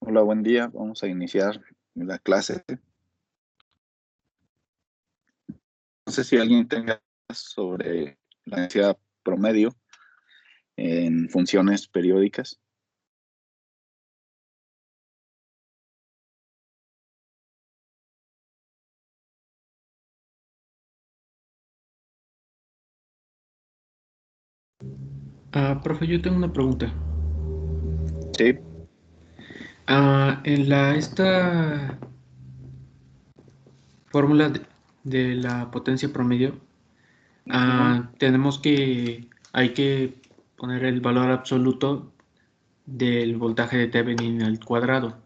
Hola, buen día. Vamos a iniciar la clase. No sé si alguien tenga sobre la densidad promedio en funciones periódicas. Profe, yo tengo una pregunta. Sí. Esta fórmula de la potencia promedio, Ujú. hay que poner el valor absoluto del voltaje de Thevenin al cuadrado.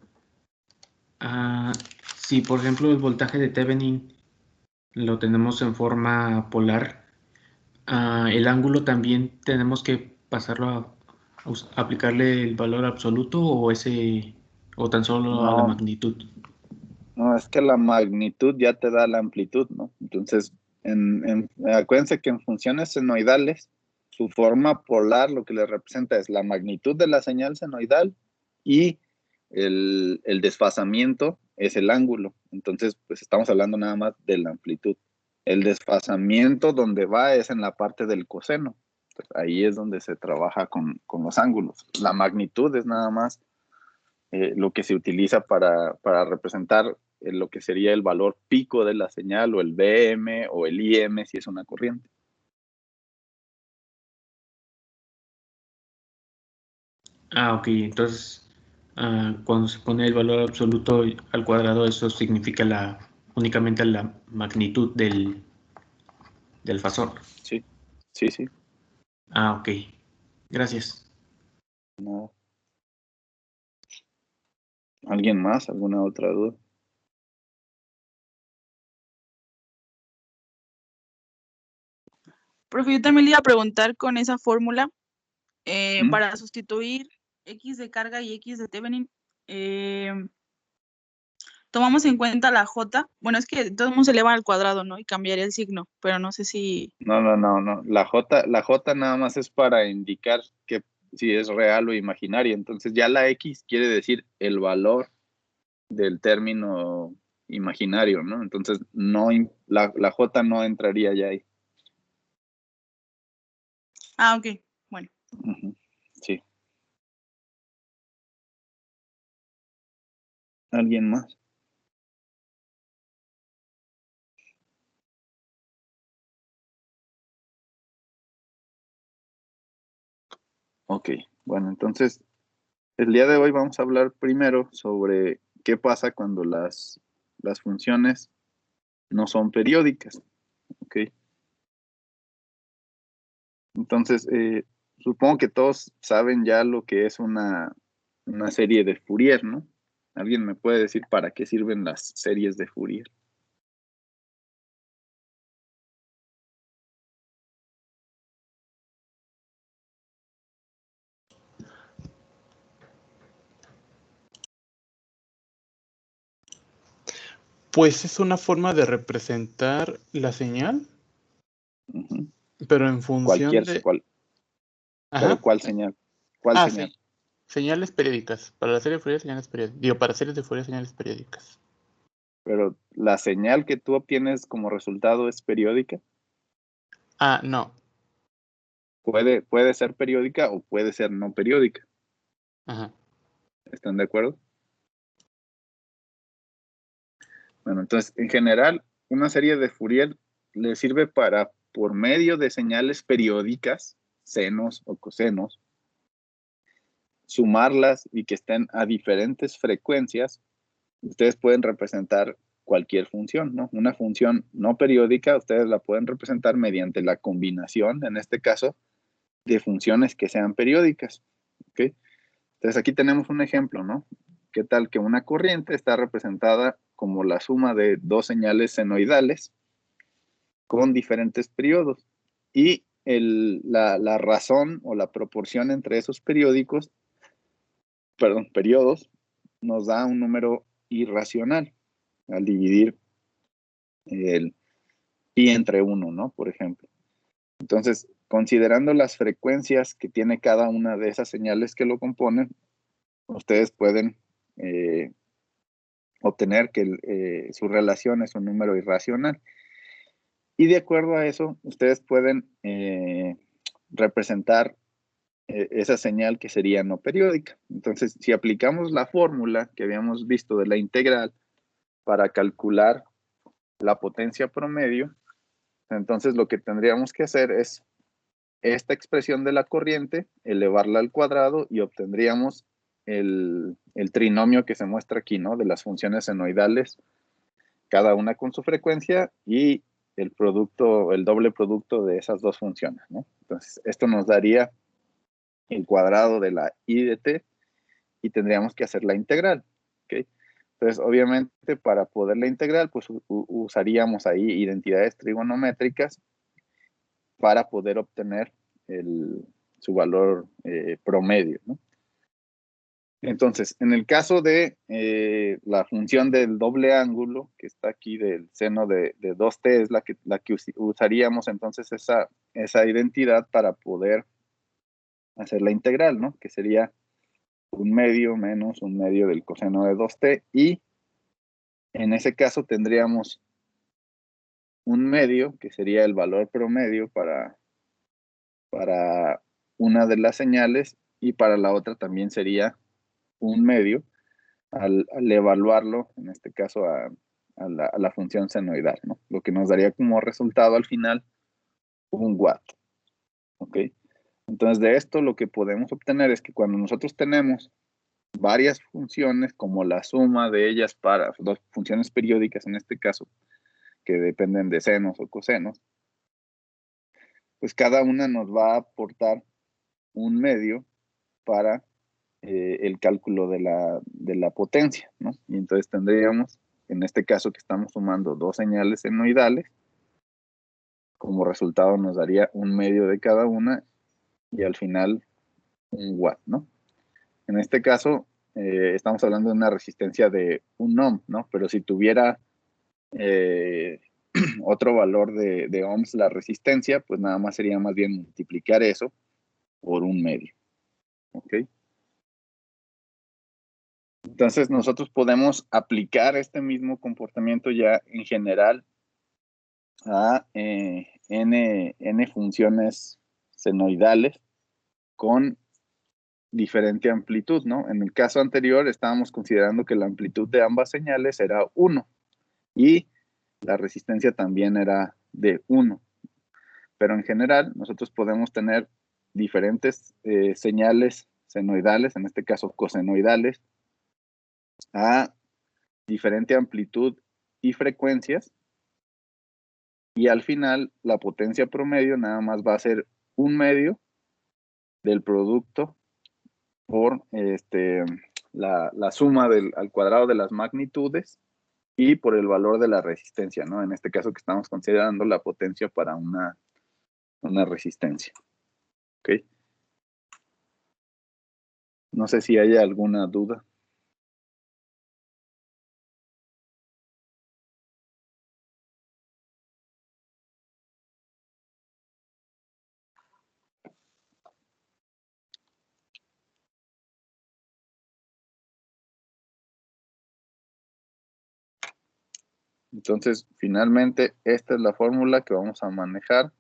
Ah, si por ejemplo el voltaje de Thevenin lo tenemos en forma polar, el ángulo también tenemos que pasarlo a aplicarle el valor absoluto o tan solo a la No, magnitud. no, es que la magnitud ya te da la amplitud, ¿no? Entonces, acuérdense que en funciones senoidales, su forma polar lo que le representa es la magnitud de la señal senoidal y el desfasamiento es el ángulo. Entonces, pues estamos hablando nada más de la amplitud. El desfasamiento donde va es en la parte del coseno. Pues ahí es donde se trabaja con los ángulos. La magnitud es nada más lo que se utiliza para representar lo que sería el valor pico de la señal, o el VM o el IM si es una corriente. Ok, entonces cuando se pone el valor absoluto al cuadrado, eso significa únicamente la magnitud del fasor. Sí, sí, sí. Ok, gracias. No. ¿Alguien más? ¿Alguna otra duda? Profe, yo también le iba a preguntar con esa fórmula, ¿Mm? para sustituir X de carga y X de Thevenin, tomamos en cuenta la J. Bueno, es que todo el mundo se eleva al cuadrado, ¿no? Y cambiaría el signo, pero no sé si... No, no, no, no. La J nada más es para indicar que si es real o imaginario. Entonces ya la X quiere decir el valor del término imaginario, ¿no? Entonces no, la J no entraría ya ahí. Ok, bueno. Ujú. Sí. ¿Alguien más? Ok, bueno, entonces el día de hoy vamos a hablar primero sobre qué pasa cuando las funciones no son periódicas, ¿ok? Entonces, supongo que todos saben ya lo que es una serie de Fourier, ¿no? ¿Alguien me puede decir para qué sirven las series de Fourier? Pues es una forma de representar la señal, Ujú. pero en función de... Pero Ajá. ¿cuál señal? ¿Cuál señal? Sí. Señales periódicas. Para la serie de Fourier, señales periódicas. Digo, para series de Fourier, señales periódicas. Pero la señal que tú obtienes como resultado es periódica. No. Puede ser periódica o puede ser no periódica. Ajá. ¿Están de acuerdo? Bueno, entonces, en general, una serie de Fourier le sirve para, por medio de señales periódicas, senos o cosenos, sumarlas y que estén a diferentes frecuencias. Ustedes pueden representar cualquier función, ¿no? Una función no periódica, ustedes la pueden representar mediante la combinación, en este caso, de funciones que sean periódicas, ¿ok? Entonces, aquí tenemos un ejemplo, ¿no? ¿Qué tal que una corriente está representada como la suma de dos señales senoidales con diferentes periodos? Y la razón o la proporción entre esos periodos nos da un número irracional al dividir el pi entre 1, ¿no? Por ejemplo. Entonces, considerando las frecuencias que tiene cada una de esas señales que lo componen, ustedes pueden obtener que su relación es un número irracional. Y de acuerdo a eso, ustedes pueden representar esa señal que sería no periódica. Entonces, si aplicamos la fórmula que habíamos visto de la integral para calcular la potencia promedio, entonces lo que tendríamos que hacer es esta expresión de la corriente, elevarla al cuadrado y obtendríamos el trinomio que se muestra aquí, ¿no? De las funciones senoidales, cada una con su frecuencia y el producto, el doble producto de esas dos funciones, ¿no? Entonces, esto nos daría el cuadrado de la I de t y tendríamos que hacer la integral, ¿ok? Entonces, obviamente, para poder la integral, pues usaríamos ahí identidades trigonométricas para poder obtener su valor promedio, ¿no? Entonces, en el caso de la función del doble ángulo, que está aquí del seno de 2t, es la que usaríamos entonces esa identidad para poder hacer la integral, ¿no? Que sería 1/2 menos 1/2 del coseno de 2t, y en ese caso tendríamos 1/2, que sería el valor promedio para una de las señales, y para la otra también sería 1/2 al evaluarlo, en este caso a la función senoidal, ¿no? Lo que nos daría como resultado al final 1 watt, ¿ok? Entonces, de esto lo que podemos obtener es que cuando nosotros tenemos varias funciones, como la suma de ellas para dos funciones periódicas, en este caso, que dependen de senos o cosenos, pues cada una nos va a aportar 1/2 para el cálculo de la potencia, ¿no? Y entonces tendríamos, en este caso que estamos sumando dos señales senoidales, como resultado nos daría 1/2 de cada una y al final 1 watt, ¿no? En este caso estamos hablando de una resistencia de 1 ohm, ¿no? Pero si tuviera otro valor de ohms la resistencia, pues nada más sería más bien multiplicar eso por 1/2, ¿ok? Entonces nosotros podemos aplicar este mismo comportamiento ya en general a n funciones senoidales con diferente amplitud, ¿no? En el caso anterior estábamos considerando que la amplitud de ambas señales era 1 y la resistencia también era de 1. Pero en general nosotros podemos tener diferentes señales senoidales, en este caso cosenoidales, a diferente amplitud y frecuencias, y al final la potencia promedio nada más va a ser 1/2 del producto por la suma al cuadrado de las magnitudes y por el valor de la resistencia, ¿no? En este caso que estamos considerando la potencia para una resistencia, ¿ok? No sé si haya alguna duda. Entonces, finalmente, esta es la fórmula que vamos a manejar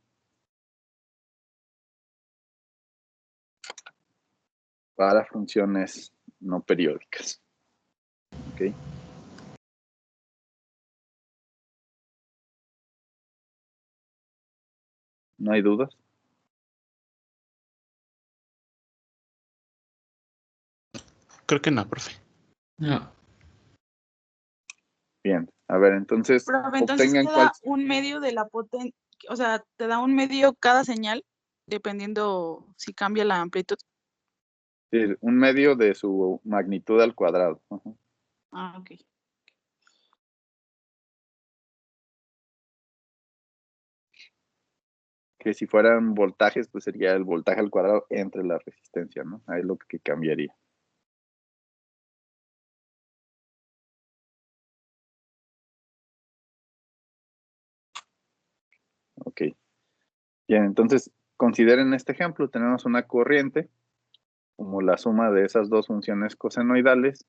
para funciones no periódicas. ¿Ok? ¿No hay dudas? Creo que no, profe. No. Bien, a ver, entonces, Profe, entonces obtengan te cuál. da 1/2 de la potencia, o sea, te da 1/2 cada señal, dependiendo si cambia la amplitud. 1/2 de su magnitud al cuadrado. Ajá. Ah, ok. Que si fueran voltajes, pues sería el voltaje al cuadrado entre la resistencia, ¿no? Ahí es lo que cambiaría. Ok. Bien, entonces, consideren este ejemplo. Tenemos una corriente como la suma de esas dos funciones cosenoidales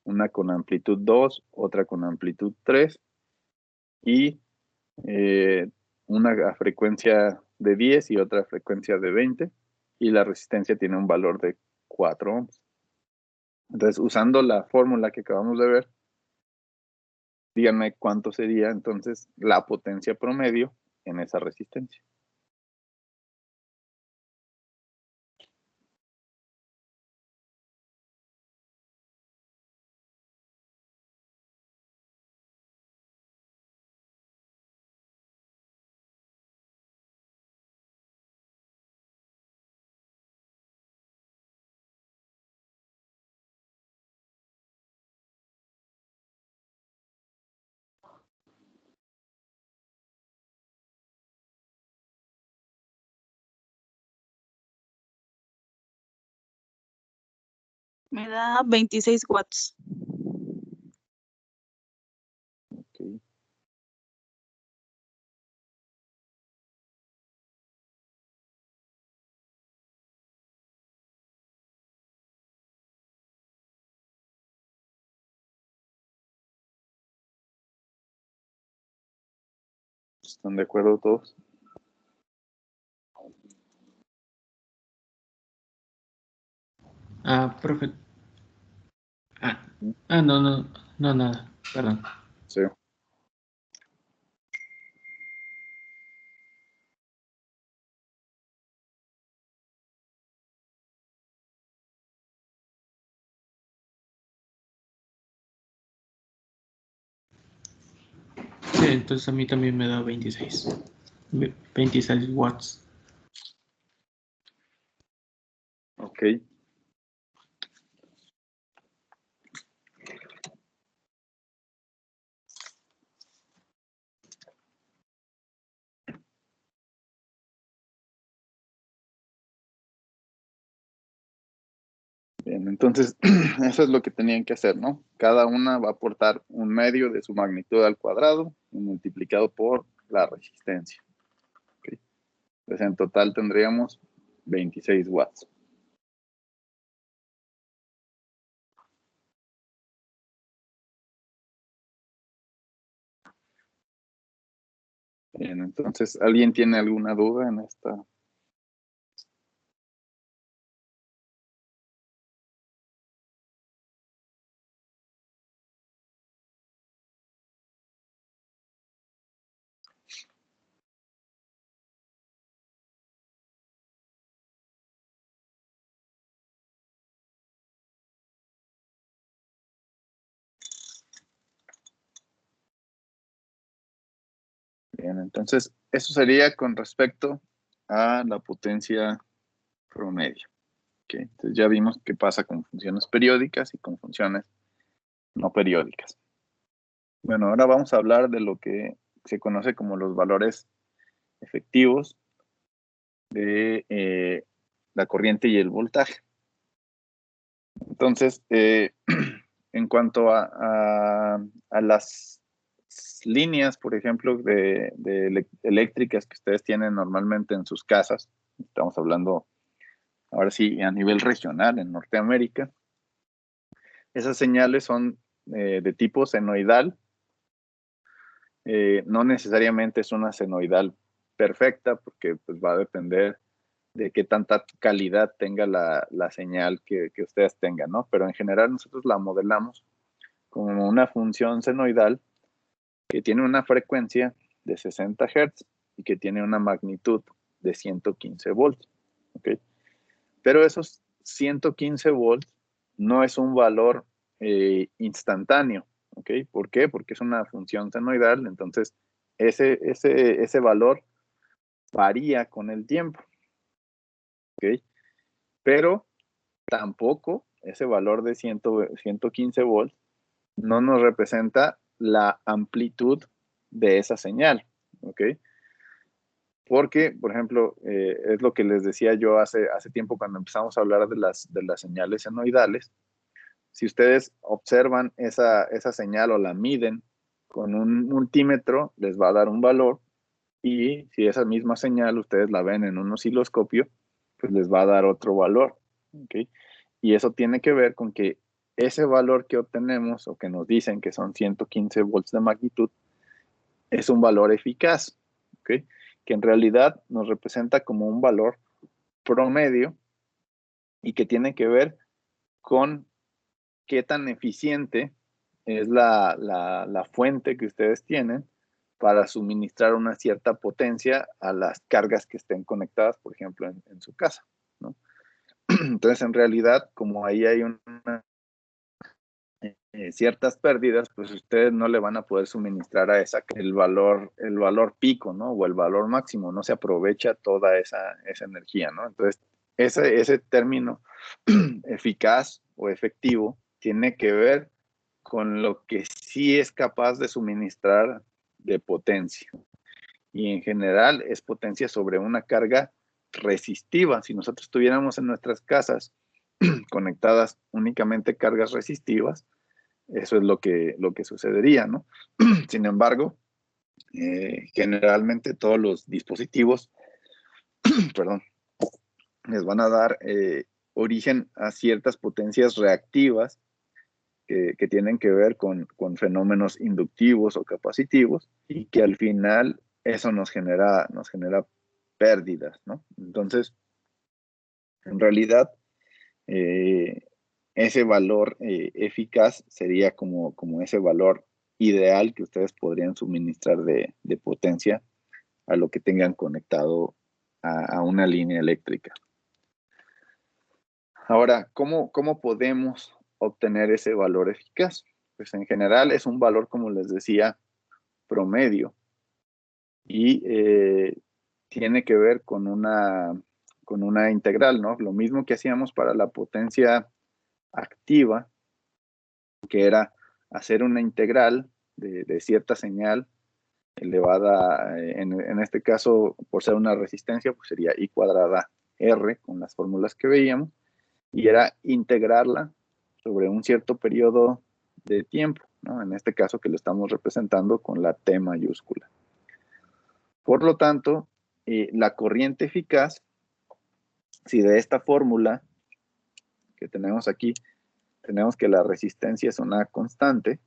una con amplitud 2, otra con amplitud 3 y una a frecuencia de 10 y otra a frecuencia de 20 y la resistencia tiene un valor de 4 ohms. Entonces, usando la fórmula que acabamos de ver, díganme cuánto sería entonces la potencia promedio en esa resistencia. Me da 26 watts. Okay. ¿Están de acuerdo todos? Profe. No, nada, perdón. Sí. Sí, entonces a mí también me da 26. 26 watts. Ok. Bien, entonces eso es lo que tenían que hacer, ¿no? Cada una va a aportar un medio de su magnitud al cuadrado multiplicado por la resistencia. ¿Okay? Entonces en total tendríamos 26 watts. Bien, entonces, ¿alguien tiene alguna duda en esta? Bien, entonces, eso sería con respecto a la potencia promedio. ¿Okay? Entonces ya vimos qué pasa con funciones periódicas y con funciones no periódicas. Bueno, ahora vamos a hablar de lo que se conoce como los valores efectivos de la corriente y el voltaje. Entonces, en cuanto a las líneas, por ejemplo, de eléctricas que ustedes tienen normalmente en sus casas, estamos hablando ahora sí a nivel regional en Norteamérica, esas señales son de tipo senoidal. No necesariamente es una senoidal perfecta porque pues, va a depender de qué tanta calidad tenga la señal que ustedes tengan, ¿no? Pero en general nosotros la modelamos como una función senoidal que tiene una frecuencia de 60 Hz y que tiene una magnitud de 115 volts, ¿ok? Pero esos 115 volts no es un valor instantáneo, ¿ok? ¿Por qué? Porque es una función senoidal, entonces ese valor varía con el tiempo, ¿ok? Pero tampoco ese valor de 115 volts no nos representa la amplitud de esa señal, ¿ok? Porque, por ejemplo, es lo que les decía yo hace tiempo cuando empezamos a hablar de las señales senoidales. Si ustedes observan esa señal o la miden con un multímetro, les va a dar un valor, y si esa misma señal ustedes la ven en un osciloscopio, pues les va a dar otro valor, ¿ok? Y eso tiene que ver con que ese valor que obtenemos o que nos dicen que son 115 volts de magnitud es un valor eficaz, ¿ok? Que en realidad nos representa como un valor promedio y que tiene que ver con qué tan eficiente es la fuente que ustedes tienen para suministrar una cierta potencia a las cargas que estén conectadas, por ejemplo, en su casa, ¿no? Entonces, en realidad, como ahí hay ciertas pérdidas, pues ustedes no le van a poder suministrar a esa el valor pico, ¿no? O el valor máximo, no se aprovecha toda esa energía, ¿no? Entonces, ese término eficaz o efectivo tiene que ver con lo que sí es capaz de suministrar de potencia. Y en general es potencia sobre una carga resistiva. Si nosotros tuviéramos en nuestras casas conectadas únicamente cargas resistivas, eso es lo que sucedería, ¿no? Sin embargo, generalmente todos los dispositivos, perdón, les van a dar origen a ciertas potencias reactivas que tienen que ver con fenómenos inductivos o capacitivos y que al final eso nos genera pérdidas, ¿no? Entonces, en realidad, ese valor eficaz sería como ese valor ideal que ustedes podrían suministrar de potencia a lo que tengan conectado a una línea eléctrica. Ahora, ¿cómo podemos obtener ese valor eficaz? Pues en general es un valor, como les decía, promedio y tiene que ver con una integral, ¿no? Lo mismo que hacíamos para la potencia activa, que era hacer una integral de cierta señal elevada, en este caso, por ser una resistencia, pues sería I cuadrada R, con las fórmulas que veíamos, y era integrarla sobre un cierto periodo de tiempo, ¿no? En este caso que lo estamos representando con la T mayúscula. Por lo tanto, la corriente eficaz, si de esta fórmula que tenemos aquí, tenemos que la resistencia es una constante,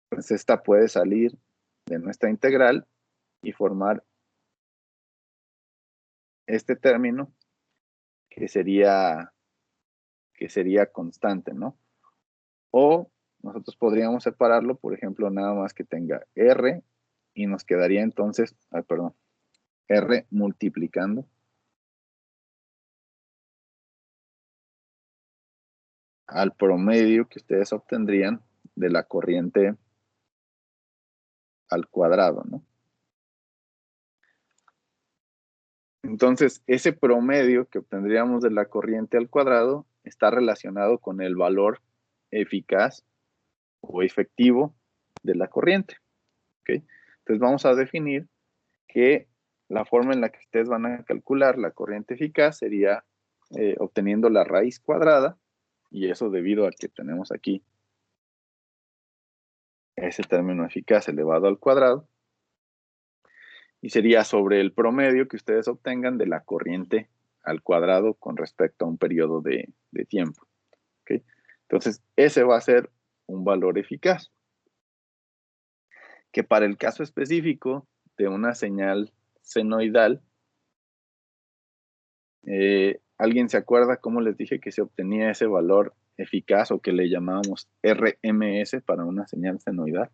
pues esta puede salir de nuestra integral y formar este término que sería constante, ¿no? O nosotros podríamos separarlo, por ejemplo, nada más que tenga R y nos quedaría entonces, R multiplicando al promedio que ustedes obtendrían de la corriente al cuadrado, ¿no? Entonces, ese promedio que obtendríamos de la corriente al cuadrado está relacionado con el valor eficaz o efectivo de la corriente, ¿ok? Entonces vamos a definir que la forma en la que ustedes van a calcular la corriente eficaz sería obteniendo la raíz cuadrada, y eso debido a que tenemos aquí ese término eficaz elevado al cuadrado, y sería sobre el promedio que ustedes obtengan de la corriente al cuadrado con respecto a un periodo de tiempo, ¿okay? Entonces, ese va a ser un valor eficaz, que para el caso específico de una señal senoidal, ¿alguien se acuerda cómo les dije que se obtenía ese valor eficaz o que le llamábamos RMS para una señal senoidal?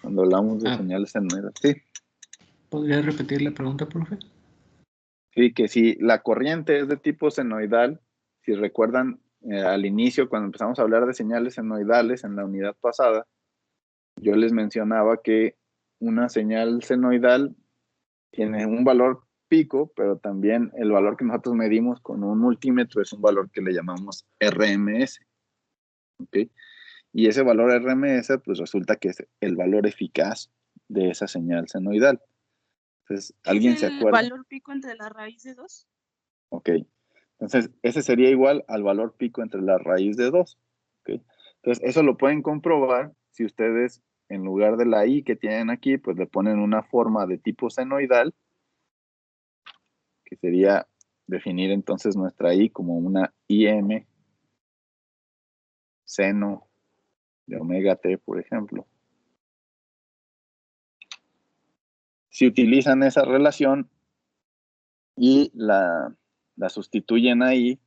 Cuando hablamos de señales senoidales, sí. ¿Podría repetir la pregunta, profe? Sí, que si la corriente es de tipo senoidal, si recuerdan al inicio cuando empezamos a hablar de señales senoidales en la unidad pasada, yo les mencionaba que una señal senoidal tiene un valor pico, pero también el valor que nosotros medimos con un multímetro es un valor que le llamamos RMS, ¿ok? Y ese valor RMS, pues resulta que es el valor eficaz de esa señal senoidal. Entonces, ¿alguien ¿Es se el acuerda? valor pico entre la raíz de 2? Ok. Entonces, ese sería igual al valor pico entre la raíz de 2. ¿Ok? Entonces, eso lo pueden comprobar si ustedes, en lugar de la I que tienen aquí, pues le ponen una forma de tipo senoidal, que sería definir entonces nuestra I como una IM seno de omega t, por ejemplo. Si utilizan esa relación y la sustituyen ahí,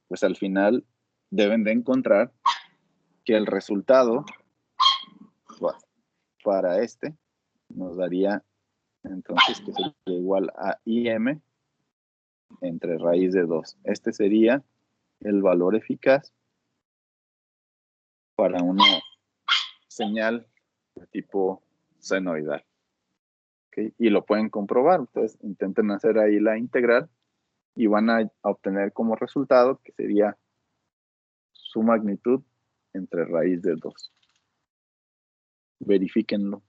pues al final deben de encontrar que el resultado para este nos daría entonces que sería igual a IM entre raíz de 2. Este sería el valor eficaz para una señal de tipo senoidal. ¿Okay? Y lo pueden comprobar. Ustedes intenten hacer ahí la integral y van a obtener como resultado que sería su magnitud entre raíz de 2. Verifíquenlo.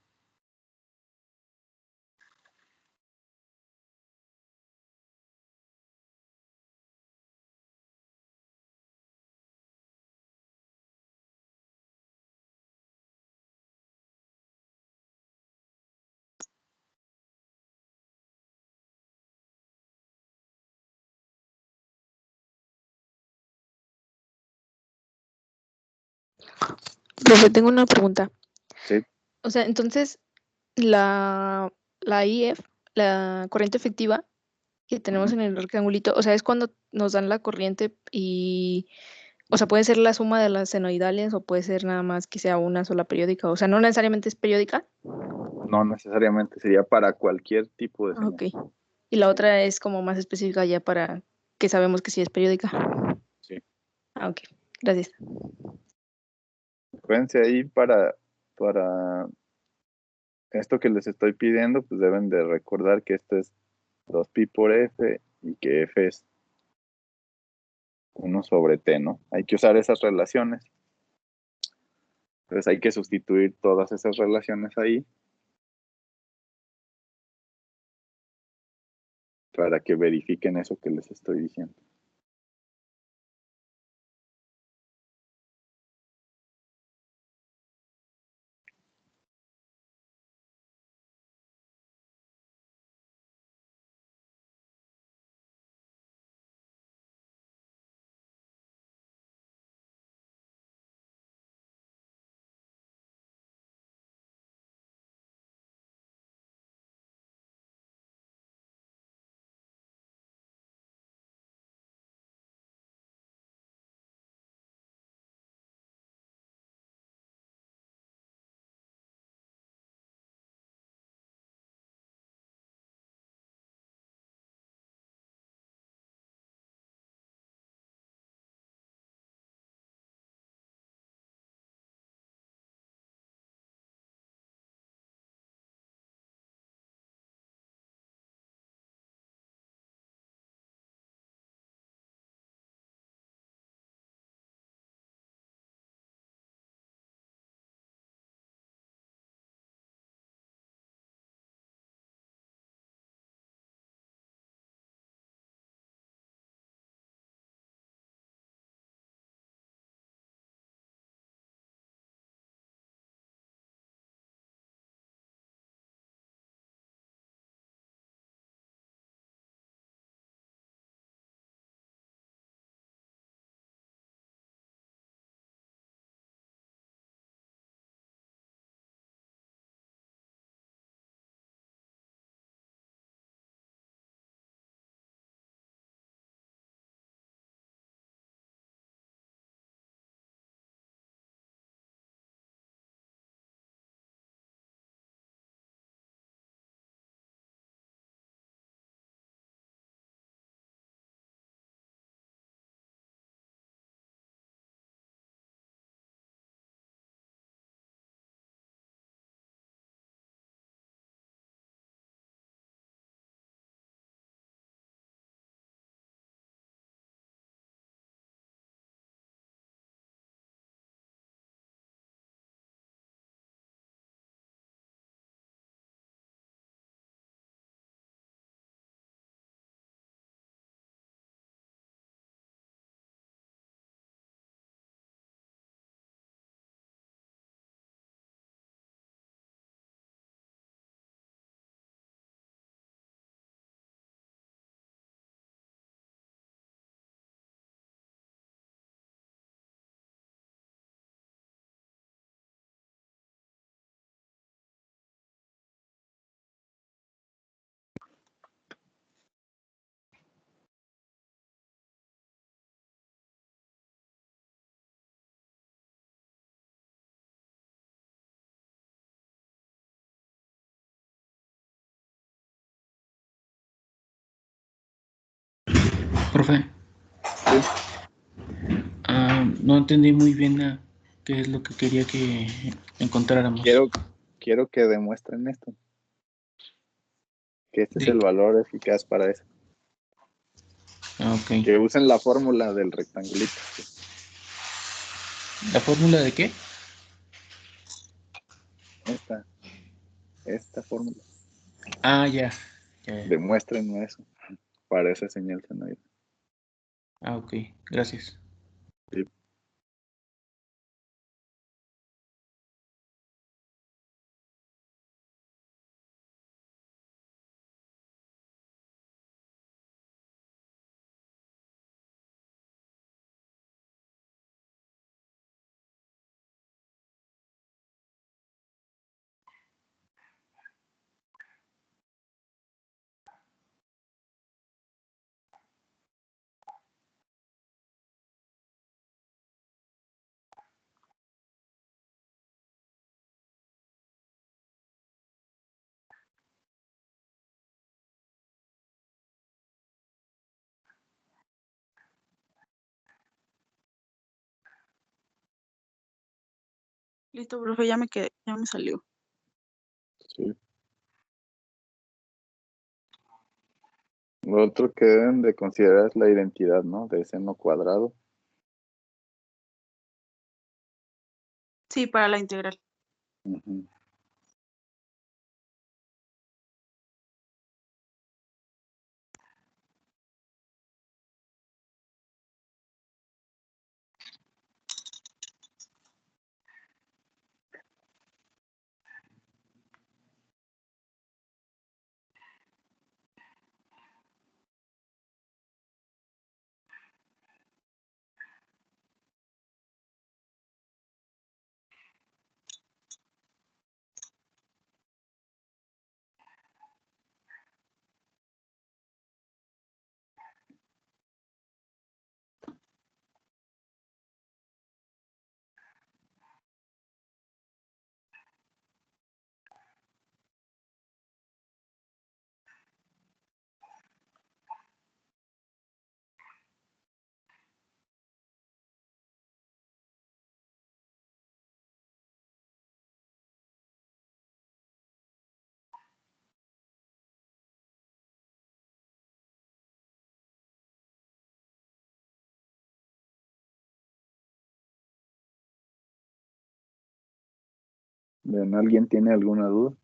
Profe, tengo una pregunta. ¿Sí? O sea, entonces, la IF, la corriente efectiva que tenemos en el rectangulito, o sea, es cuando nos dan la corriente y, o sea, puede ser la suma de las senoidales o puede ser nada más que sea una sola periódica. O sea, no necesariamente es periódica. No necesariamente, sería para cualquier tipo de señal. Ok. Y la otra es como más específica ya para que sabemos que sí es periódica. Sí. Ok, gracias. Acuérdense ahí para esto que les estoy pidiendo, pues deben de recordar que esto es 2pi por f y que f es 1 sobre t, ¿no? Hay que usar esas relaciones. Entonces hay que sustituir todas esas relaciones ahí para que verifiquen eso que les estoy diciendo. Profe, no entendí muy bien qué es lo que quería que encontráramos. Quiero que demuestren esto. Que este es De- el valor eficaz para eso. ok. Que usen la fórmula del rectangulito. ¿La fórmula de qué? Esta fórmula. Ah, ya. Ya. Demuéstrenme eso para esa señal senoidal. Ah, ok. Gracias. Sí. Listo, profe, ya me quedé, ya me salió. Sí. Lo otro que deben de considerar es la identidad, ¿no? De seno cuadrado. Sí, para la integral. Ujú. Bien, ¿alguien tiene alguna duda?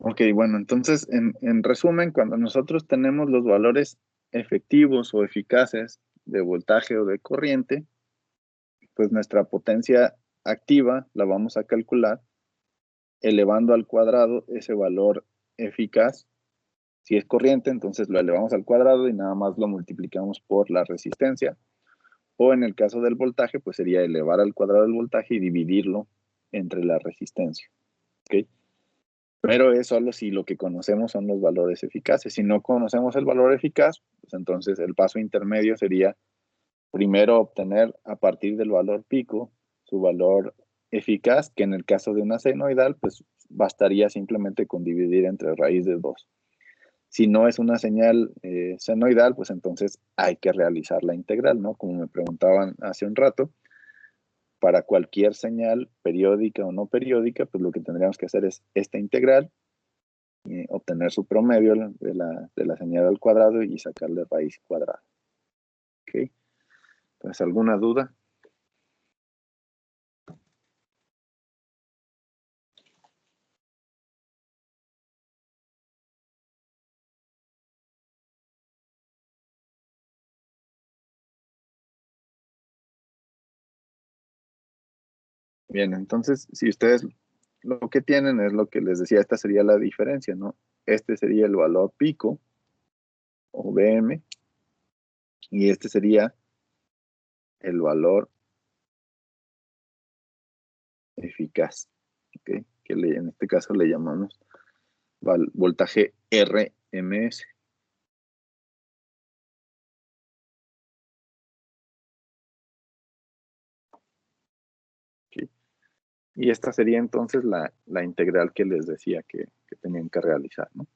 Ok, bueno, entonces, en resumen, cuando nosotros tenemos los valores efectivos o eficaces de voltaje o de corriente, pues nuestra potencia activa la vamos a calcular elevando al cuadrado ese valor eficaz. Si es corriente, entonces lo elevamos al cuadrado y nada más lo multiplicamos por la resistencia. O en el caso del voltaje, pues sería elevar al cuadrado el voltaje y dividirlo entre la resistencia. ¿Ok? Pero es solo si lo que conocemos son los valores eficaces. Si no conocemos el valor eficaz, pues entonces el paso intermedio sería primero obtener a partir del valor pico su valor eficaz, que en el caso de una senoidal, pues bastaría simplemente con dividir entre raíz de 2. Si no es una señal senoidal, pues entonces hay que realizar la integral, ¿no? Como me preguntaban hace un rato, para cualquier señal periódica o no periódica, pues lo que tendríamos que hacer es esta integral, obtener su promedio de la señal al cuadrado y sacarle raíz cuadrada. ¿Ok? Pues, ¿alguna duda? Bien, entonces, si ustedes lo que tienen es lo que les decía, esta sería la diferencia, ¿no? Este sería el valor pico, o BM, y este sería el valor eficaz, ¿ok? En este caso le llamamos voltaje RMS. ¿Ok? Y esta sería entonces la integral que les decía que tenían que realizar, ¿no?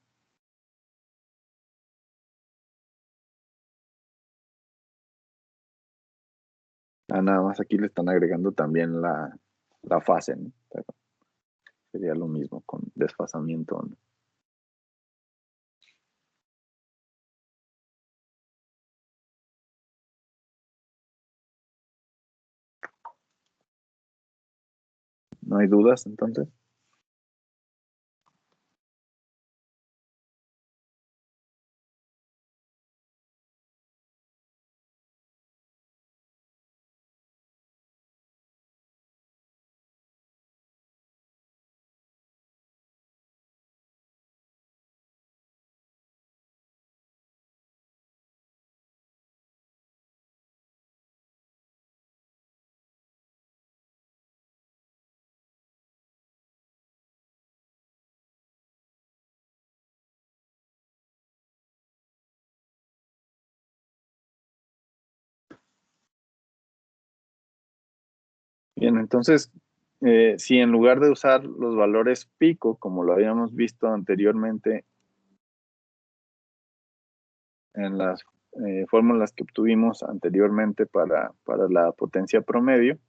Nada más aquí le están agregando también la fase, ¿no? Pero sería lo mismo con desfasamiento, ¿no? ¿No hay dudas entonces? Bien, entonces, si en lugar de usar los valores pico, como lo habíamos visto anteriormente en las fórmulas que obtuvimos anteriormente para la potencia promedio,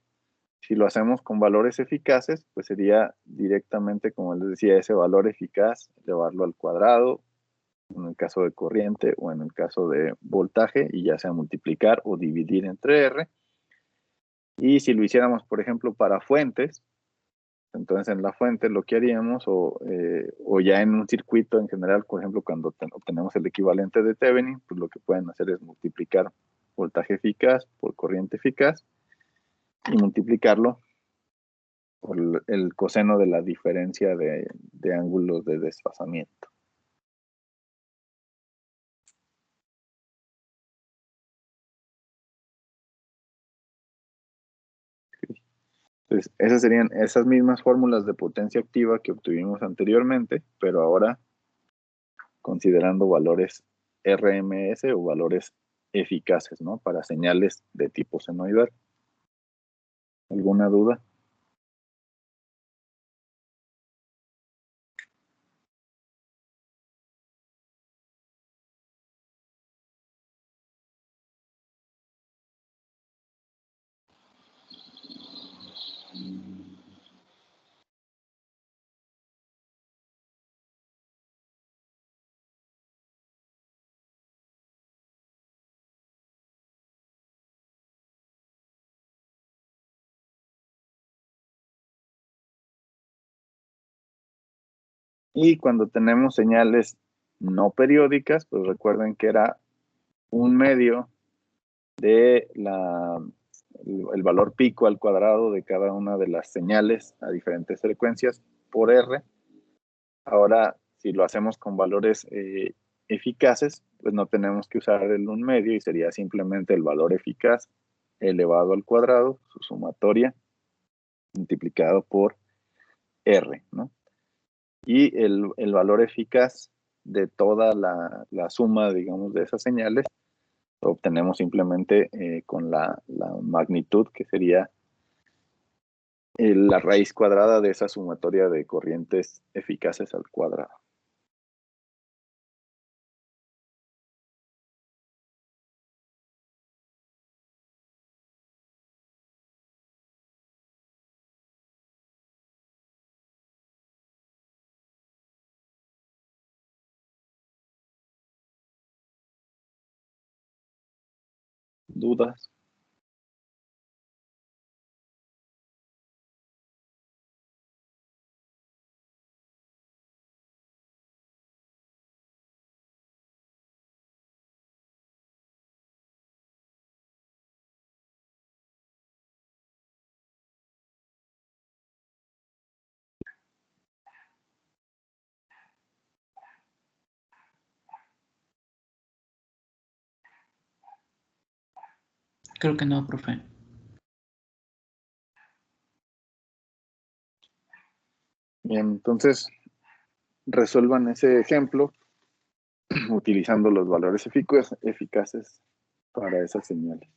si lo hacemos con valores eficaces, pues sería directamente, como les decía, ese valor eficaz, llevarlo al cuadrado, en el caso de corriente o en el caso de voltaje, y ya sea multiplicar o dividir entre R. Y si lo hiciéramos, por ejemplo, para fuentes, entonces en la fuente lo que haríamos, o ya en un circuito en general, por ejemplo, cuando obtenemos el equivalente de Thevenin, pues lo que pueden hacer es multiplicar voltaje eficaz por corriente eficaz y multiplicarlo por el coseno de la diferencia de ángulos de desfasamiento. Entonces, esas serían esas mismas fórmulas de potencia activa que obtuvimos anteriormente, pero ahora considerando valores RMS o valores eficaces, ¿no? Para señales de tipo senoidal. ¿Alguna duda? Y cuando tenemos señales no periódicas, pues recuerden que era un medio de el valor pico al cuadrado de cada una de las señales a diferentes frecuencias por R. Ahora, si lo hacemos con valores eficaces, pues no tenemos que usar el 1 medio y sería simplemente el valor eficaz elevado al cuadrado, su sumatoria, multiplicado por R, ¿no? Y el valor eficaz de toda la suma, digamos, de esas señales, lo obtenemos simplemente con la magnitud, que sería la raíz cuadrada de esa sumatoria de corrientes eficaces al cuadrado. ¿Dudas? Creo que no, profe. Bien, entonces resuelvan ese ejemplo utilizando los valores eficaces para esas señales.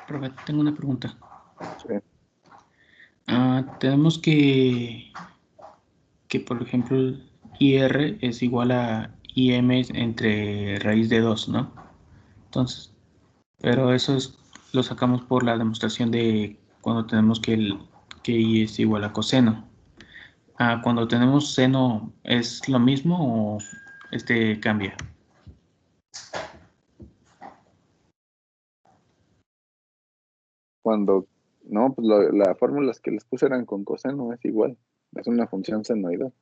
Profe, tengo una pregunta. Sí. Tenemos que, por ejemplo, IR es igual a IM entre raíz de 2, ¿no? Entonces, pero eso lo sacamos por la demostración de cuando tenemos que I es igual a coseno. Cuando tenemos seno, ¿es lo mismo o cambia? Cuando, no, pues las fórmulas que les puse eran con coseno, es igual. Es una función senoidal.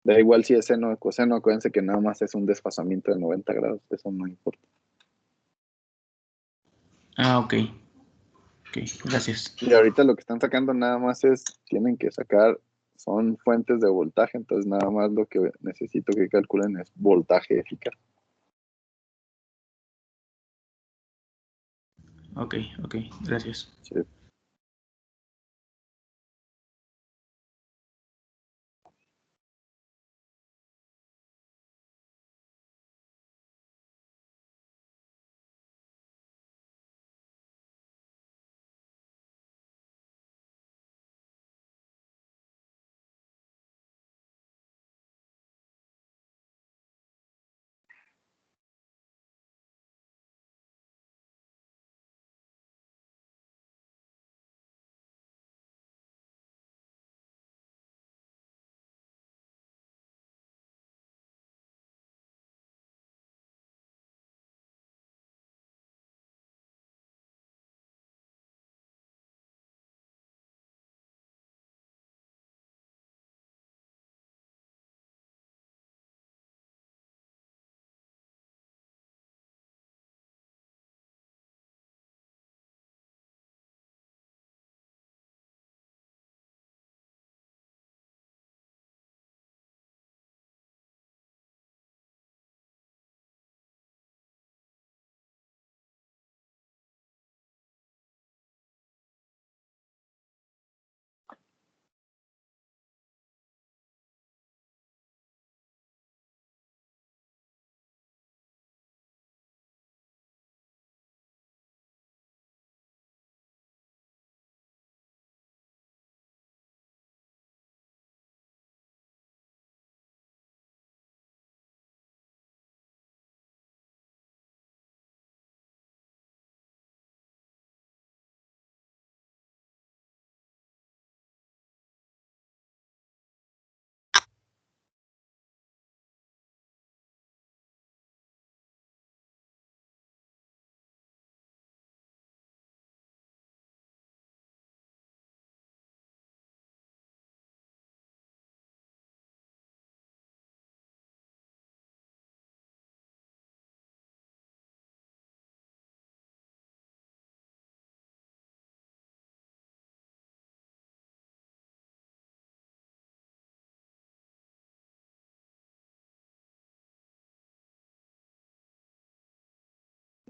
Da igual si es seno o coseno, acuérdense que nada más es un desfasamiento de 90 grados, eso no importa. Ok. Ok, gracias. Y ahorita lo que están sacando nada más tienen que sacar, son fuentes de voltaje, entonces nada más lo que necesito que calculen es voltaje eficaz. Ok, gracias. Sí.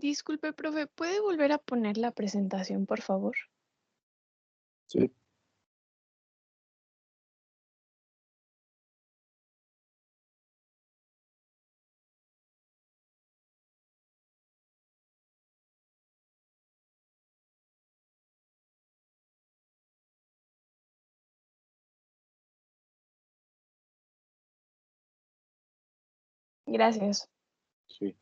Disculpe, profe, ¿puede volver a poner la presentación, por favor? Sí. Gracias. Sí.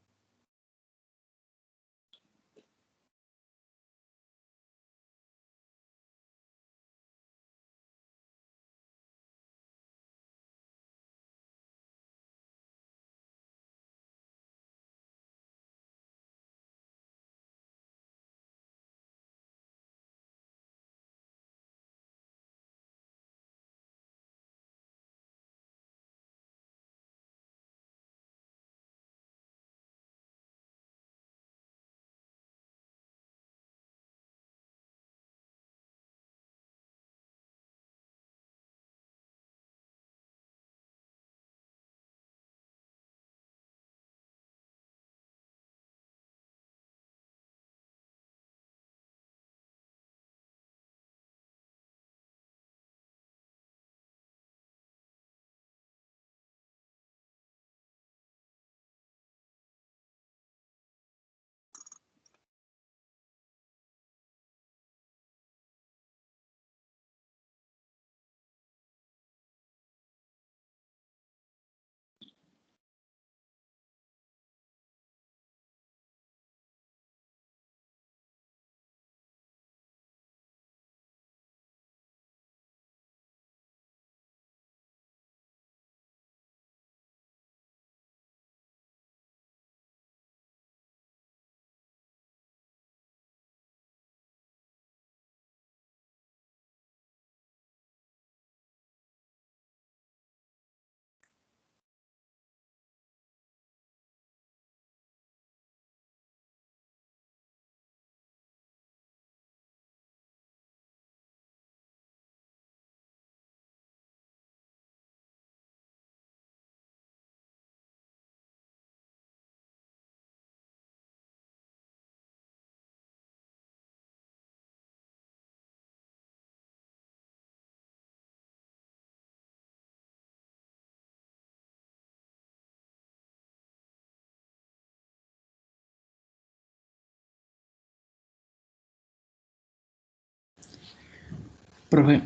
Profe,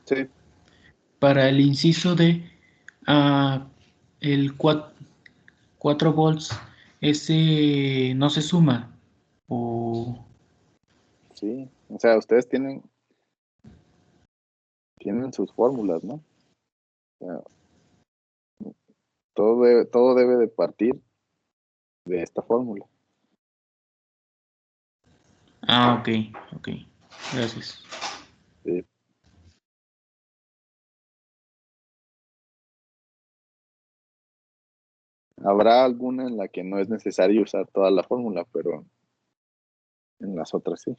Sí, para el inciso de el 4 volts, ese no se suma. O, sí. O sea, ustedes tienen sus fórmulas, ¿no? O sea, todo debe de partir de esta fórmula. ok, ok. Gracias. Sí. Habrá alguna en la que no es necesario usar toda la fórmula, pero en las otras sí.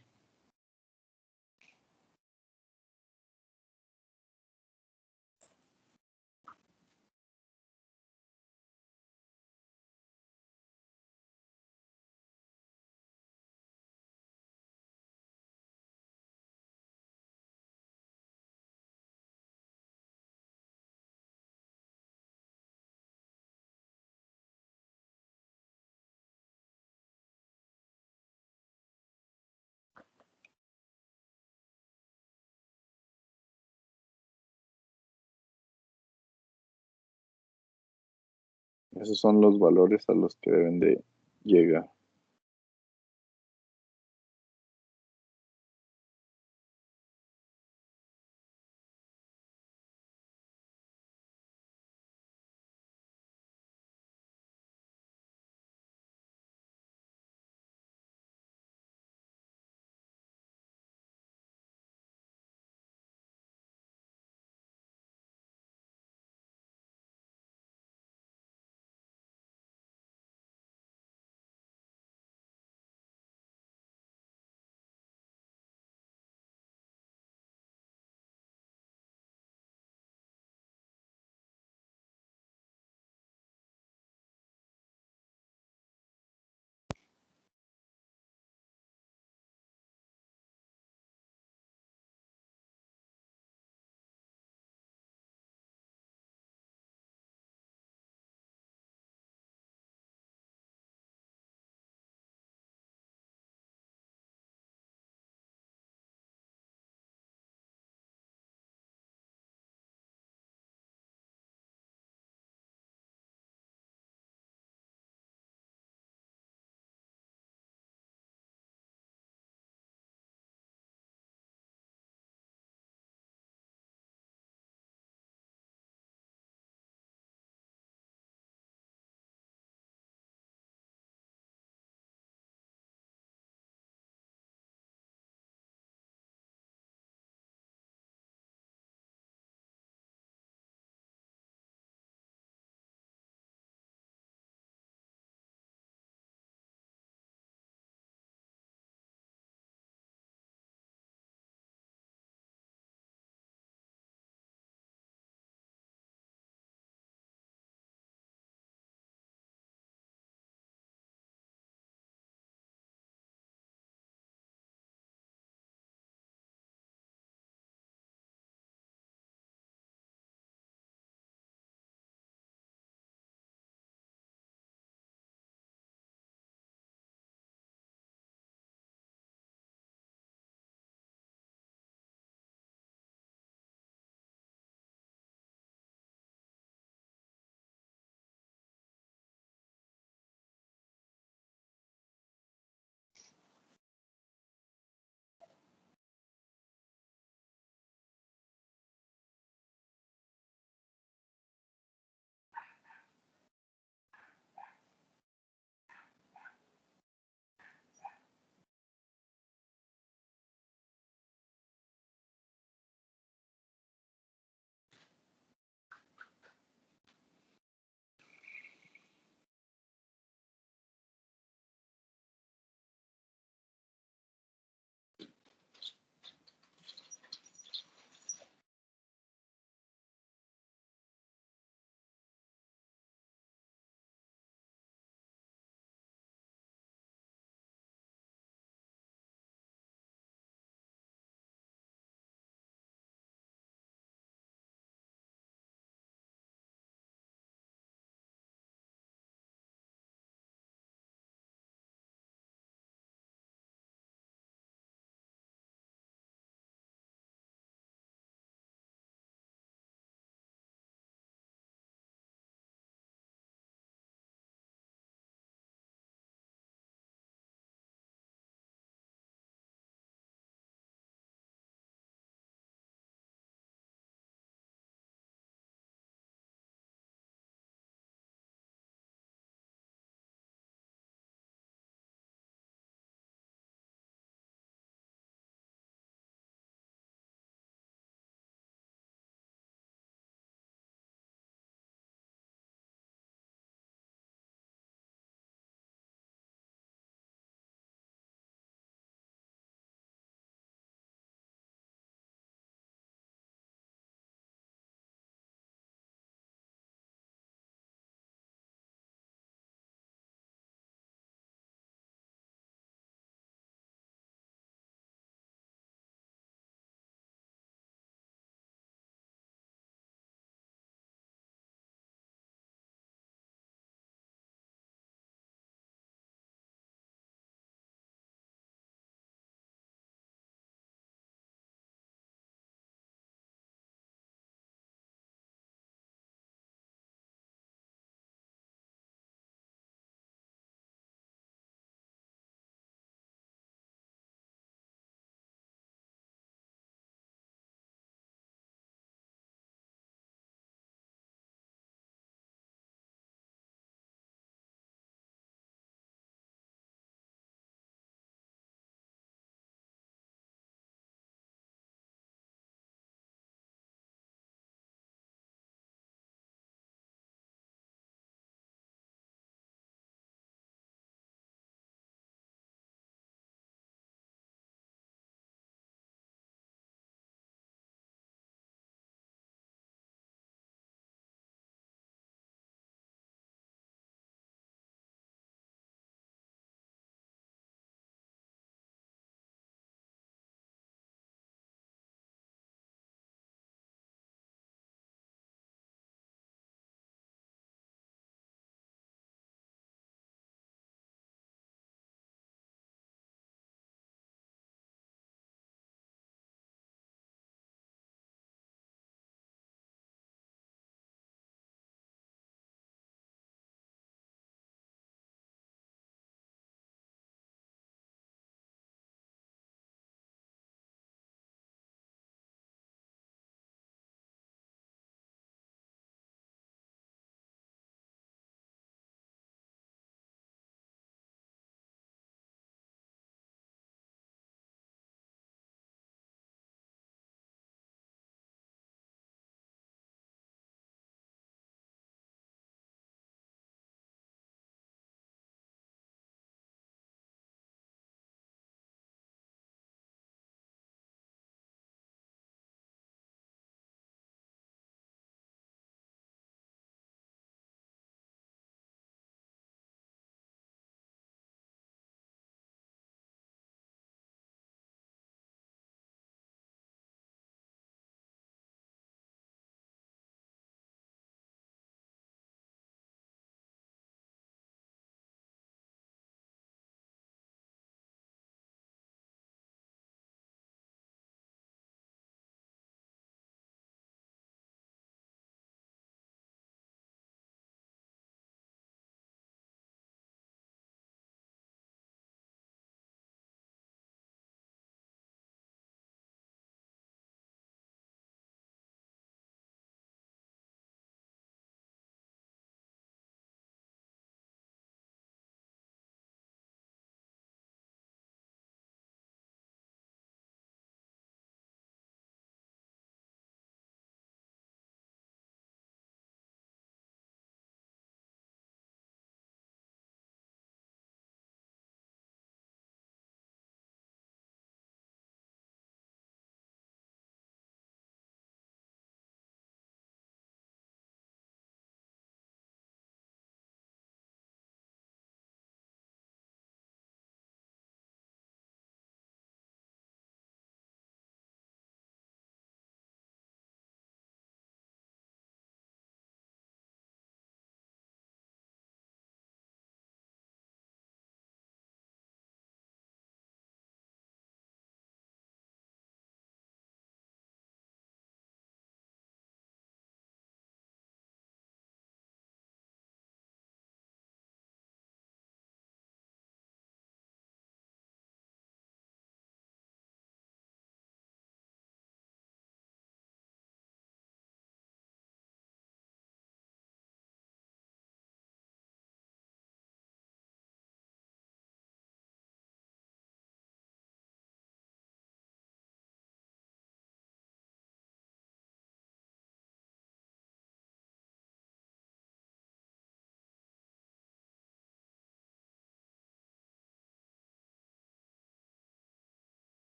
Esos son los valores a los que deben de llegar.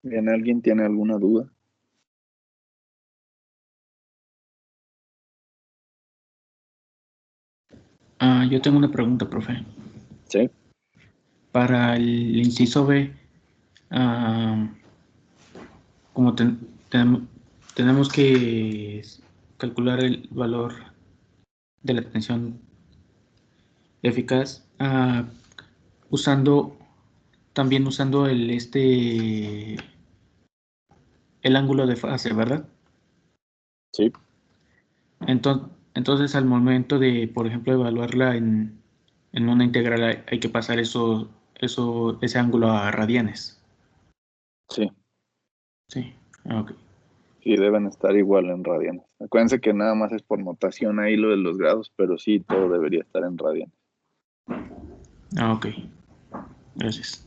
Bien, ¿alguien tiene alguna duda? Yo tengo una pregunta, profe. Sí. Para el inciso B, como tenemos que calcular el valor de la tensión eficaz, también usando el ángulo de fase, ¿verdad? Sí. Entonces, al momento de, por ejemplo, evaluarla en una integral, hay que pasar ese ángulo a radianes. Sí. Sí, ok. Sí, deben estar igual en radianes. Acuérdense que nada más es por notación ahí lo de los grados, pero sí, todo debería estar en radianes. Ok. Gracias.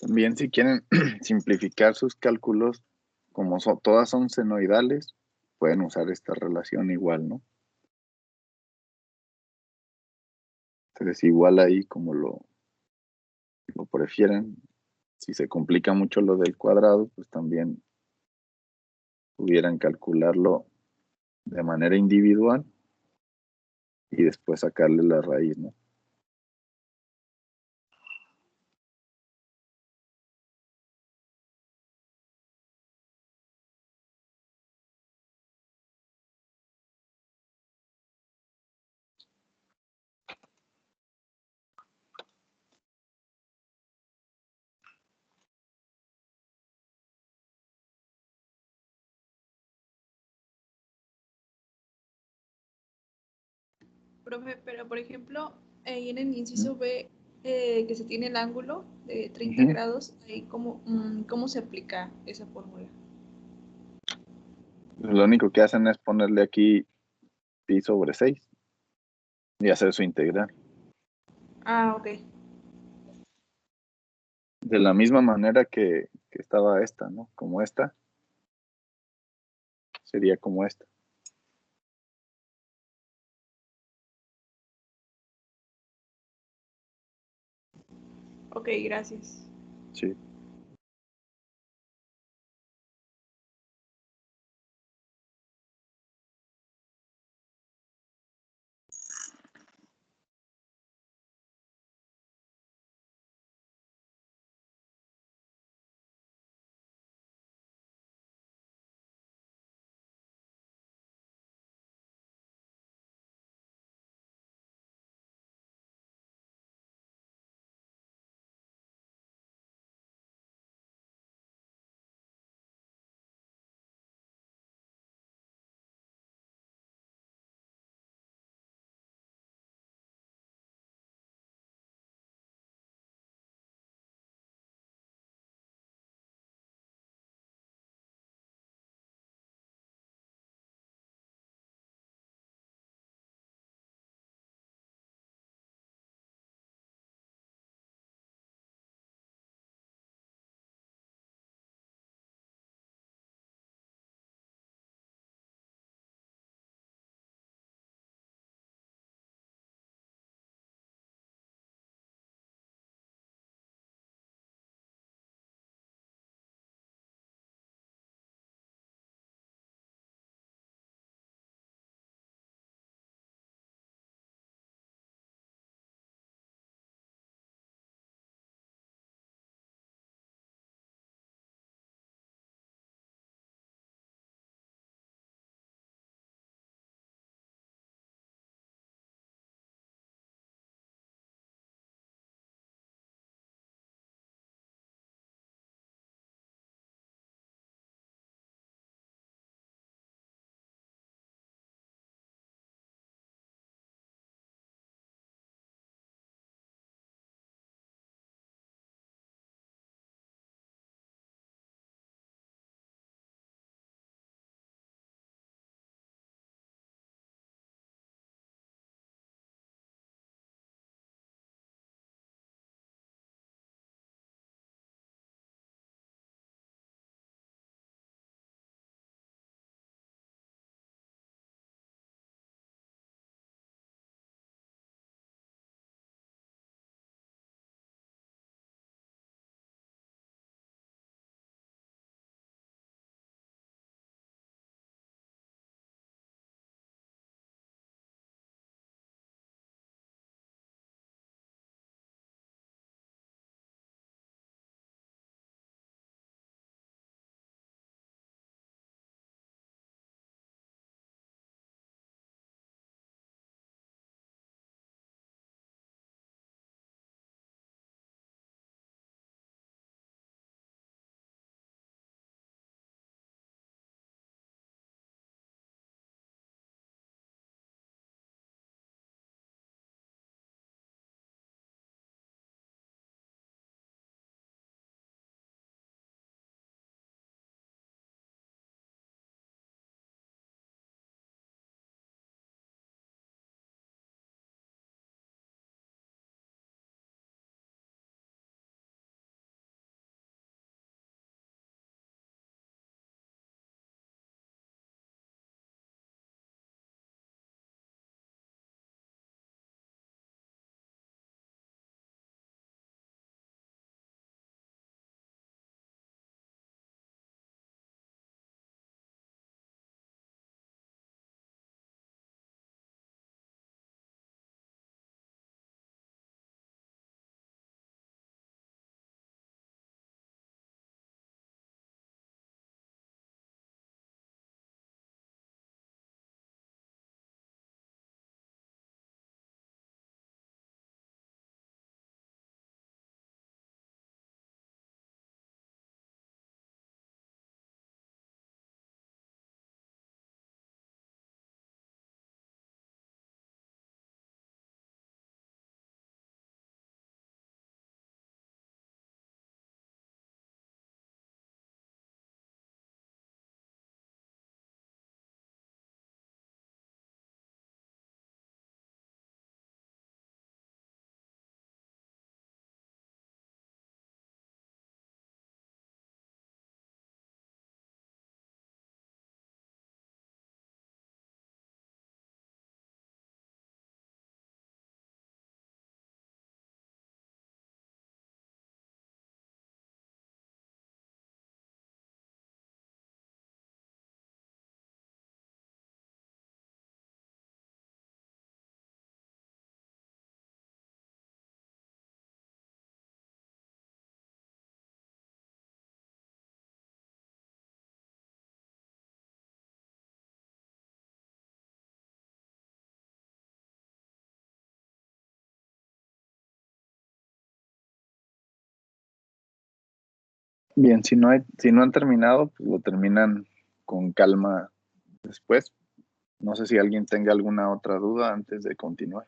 También si quieren simplificar sus cálculos, como todas son senoidales, pueden usar esta relación igual, ¿no? Entonces igual ahí como lo prefieren. Si se complica mucho lo del cuadrado, pues también pudieran calcularlo de manera individual y después sacarle la raíz, ¿no? Profe, pero por ejemplo, ahí en el inciso B, que se tiene el ángulo de 30 Ujú. grados, ahí cómo se aplica esa fórmula. Lo único que hacen es ponerle aquí pi sobre 6 y hacer su integral. Ah, ok. De la misma manera que estaba esta, ¿no? Como esta, sería como esta. Ok, gracias. Sí. Bien, si no han terminado, pues lo terminan con calma después. No sé si alguien tenga alguna otra duda antes de continuar.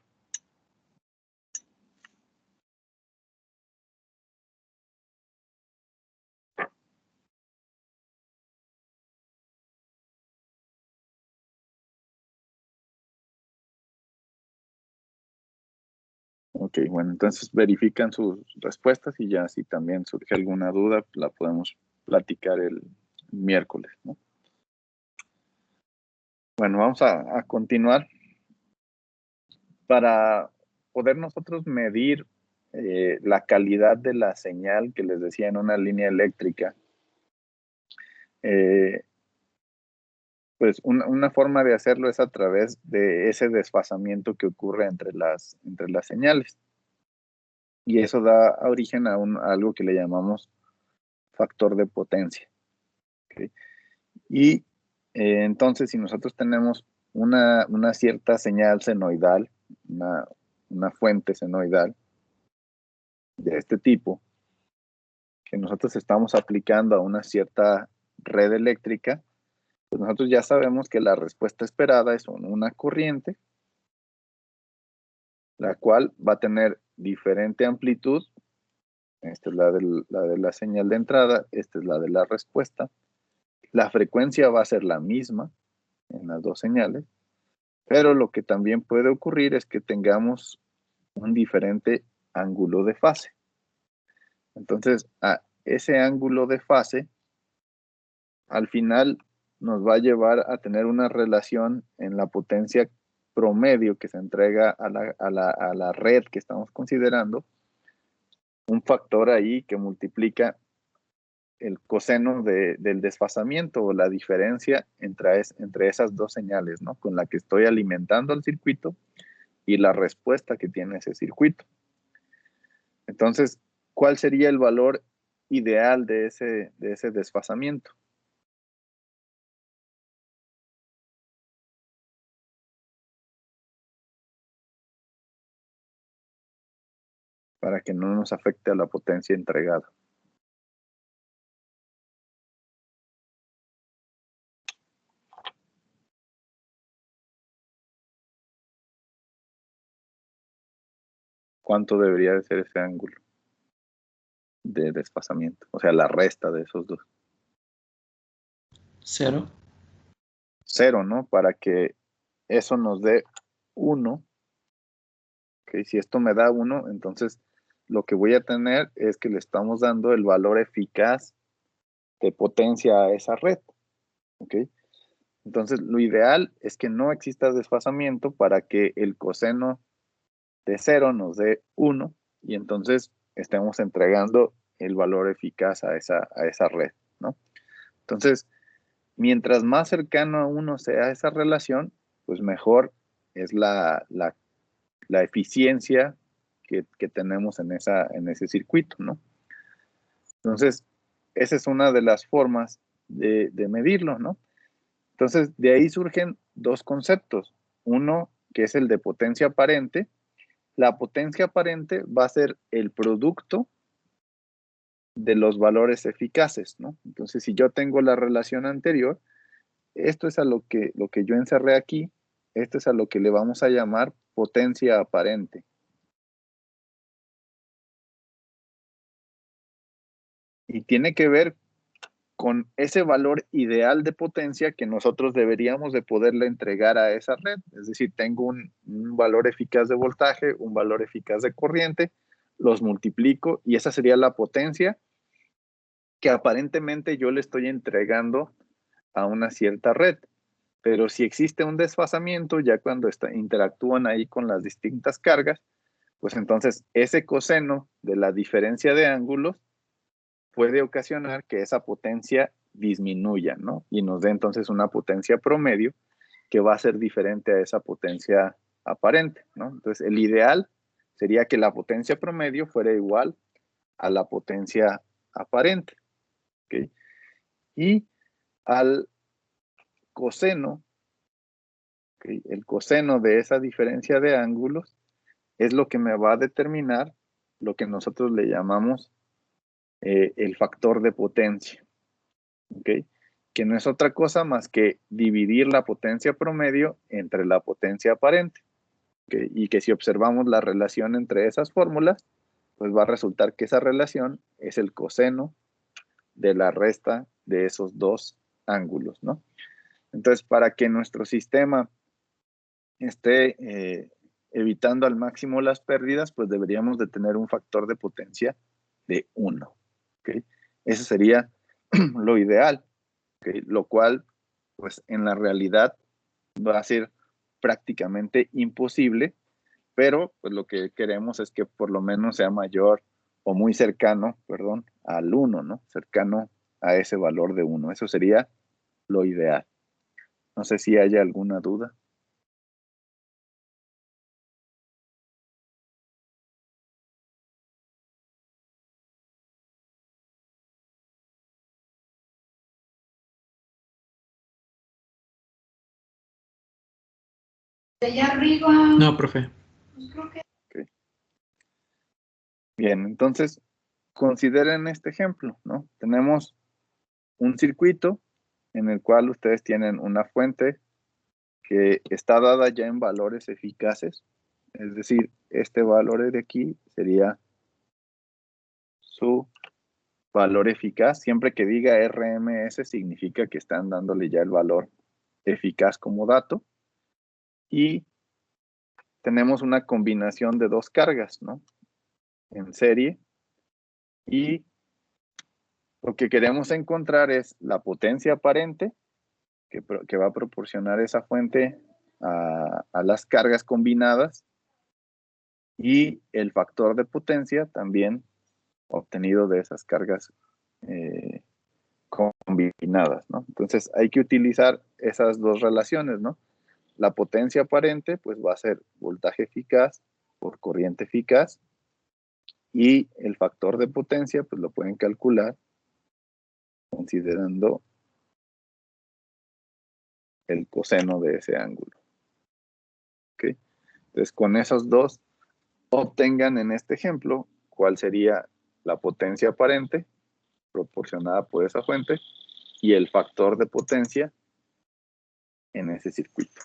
Ok, bueno, entonces verifican sus respuestas y ya si también surge alguna duda, pues la podemos platicar el miércoles, ¿no? Bueno, vamos a continuar. Para poder nosotros medir la calidad de la señal que les decía en una línea eléctrica, pues una forma de hacerlo es a través de ese desfasamiento que ocurre entre las señales. Y eso da origen a algo que le llamamos factor de potencia. ¿Okay? Y entonces, si nosotros tenemos una cierta señal senoidal, una fuente senoidal de este tipo, que nosotros estamos aplicando a una cierta red eléctrica, pues nosotros ya sabemos que la respuesta esperada es una corriente, la cual va a tener diferente amplitud. Esta es la de la señal de entrada, esta es la de la respuesta. La frecuencia va a ser la misma en las dos señales, pero lo que también puede ocurrir es que tengamos un diferente ángulo de fase. Entonces, a ese ángulo de fase, al final nos va a llevar a tener una relación en la potencia promedio que se entrega a la red que estamos considerando, un factor ahí que multiplica el coseno del desfasamiento o la diferencia entre esas dos señales, ¿no? Con la que estoy alimentando el circuito y la respuesta que tiene ese circuito. Entonces, ¿cuál sería el valor ideal de ese desfasamiento? Para que no nos afecte a la potencia entregada. ¿Cuánto debería de ser ese ángulo de desfasamiento? O sea, la resta de esos dos. 0. 0, ¿no? Para que eso nos dé 1. ¿Okay? Si esto me da 1, entonces lo que voy a tener es que le estamos dando el valor eficaz de potencia a esa red. ¿Ok? Entonces, lo ideal es que no exista desfasamiento para que el coseno de 0 nos dé 1 y entonces estemos entregando el valor eficaz a esa red, ¿no? Entonces, mientras más cercano a 1 sea esa relación, pues mejor es la eficiencia que tenemos en ese circuito, ¿no? Entonces, esa es una de las formas de medirlo, ¿no? Entonces, de ahí surgen dos conceptos. Uno, que es el de potencia aparente. La potencia aparente va a ser el producto de los valores eficaces, ¿no? Entonces, si yo tengo la relación anterior, esto es a lo que yo encerré aquí, esto es a lo que le vamos a llamar potencia aparente. Y tiene que ver con ese valor ideal de potencia que nosotros deberíamos de poderle entregar a esa red. Es decir, tengo un valor eficaz de voltaje, un valor eficaz de corriente, los multiplico y esa sería la potencia que aparentemente yo le estoy entregando a una cierta red. Pero si existe un desfasamiento, ya cuando interactúan ahí con las distintas cargas, pues entonces ese coseno de la diferencia de ángulos puede ocasionar que esa potencia disminuya, ¿no? Y nos dé entonces una potencia promedio que va a ser diferente a esa potencia aparente, ¿no? Entonces, el ideal sería que la potencia promedio fuera igual a la potencia aparente, ¿ok? Y al coseno, ¿okay? El coseno de esa diferencia de ángulos es lo que me va a determinar lo que nosotros le llamamos el factor de potencia, ¿ok? Que no es otra cosa más que dividir la potencia promedio entre la potencia aparente, ¿ok? Y que si observamos la relación entre esas fórmulas, pues va a resultar que esa relación es el coseno de la resta de esos dos ángulos, ¿no? Entonces, para que nuestro sistema esté evitando al máximo las pérdidas, pues deberíamos de tener un factor de potencia de 1, ¿ok? Eso sería lo ideal, ¿ok? Lo cual, pues en la realidad va a ser prácticamente imposible, pero pues lo que queremos es que por lo menos sea mayor o muy cercano, perdón, al 1, ¿no? Cercano a ese valor de 1. Eso sería lo ideal. No sé si haya alguna duda. De allá arriba. No, profe. Pues creo que Okay. Bien, entonces consideren este ejemplo, ¿no? Tenemos un circuito en el cual ustedes tienen una fuente que está dada ya en valores eficaces, es decir, este valor de aquí sería su valor eficaz. Siempre que diga RMS significa que están dándole ya el valor eficaz como dato. Y tenemos una combinación de dos cargas, ¿no? En serie. Y lo que queremos encontrar es la potencia aparente que va a proporcionar esa fuente a las cargas combinadas y el factor de potencia también obtenido de esas cargas combinadas, ¿no? Entonces hay que utilizar esas dos relaciones, ¿no? La potencia aparente pues va a ser voltaje eficaz por corriente eficaz y el factor de potencia pues lo pueden calcular considerando el coseno de ese ángulo. ¿Ok? Entonces con esos dos obtengan en este ejemplo cuál sería la potencia aparente proporcionada por esa fuente y el factor de potencia en ese circuito.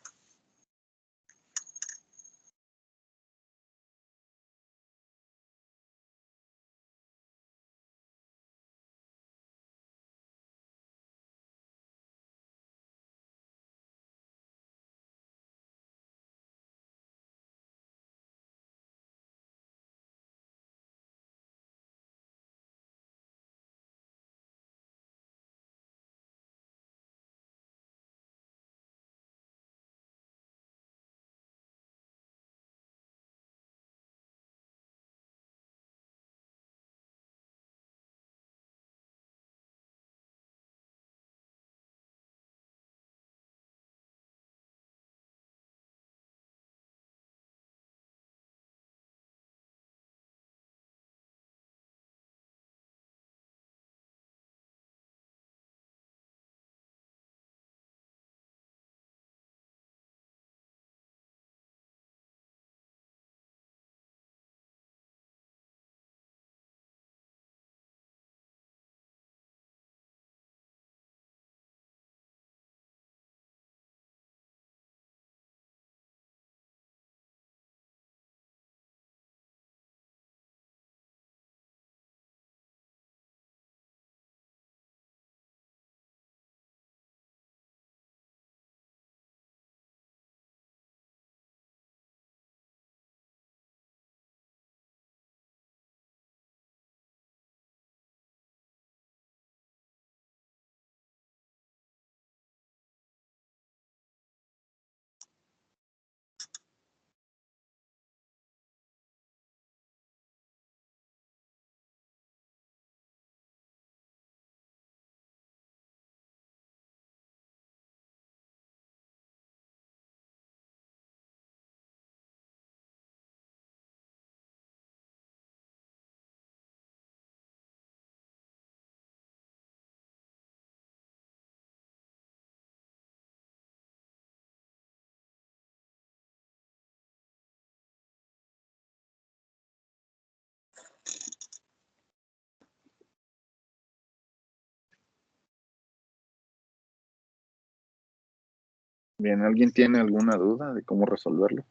Bien, ¿alguien tiene alguna duda de cómo resolverlo?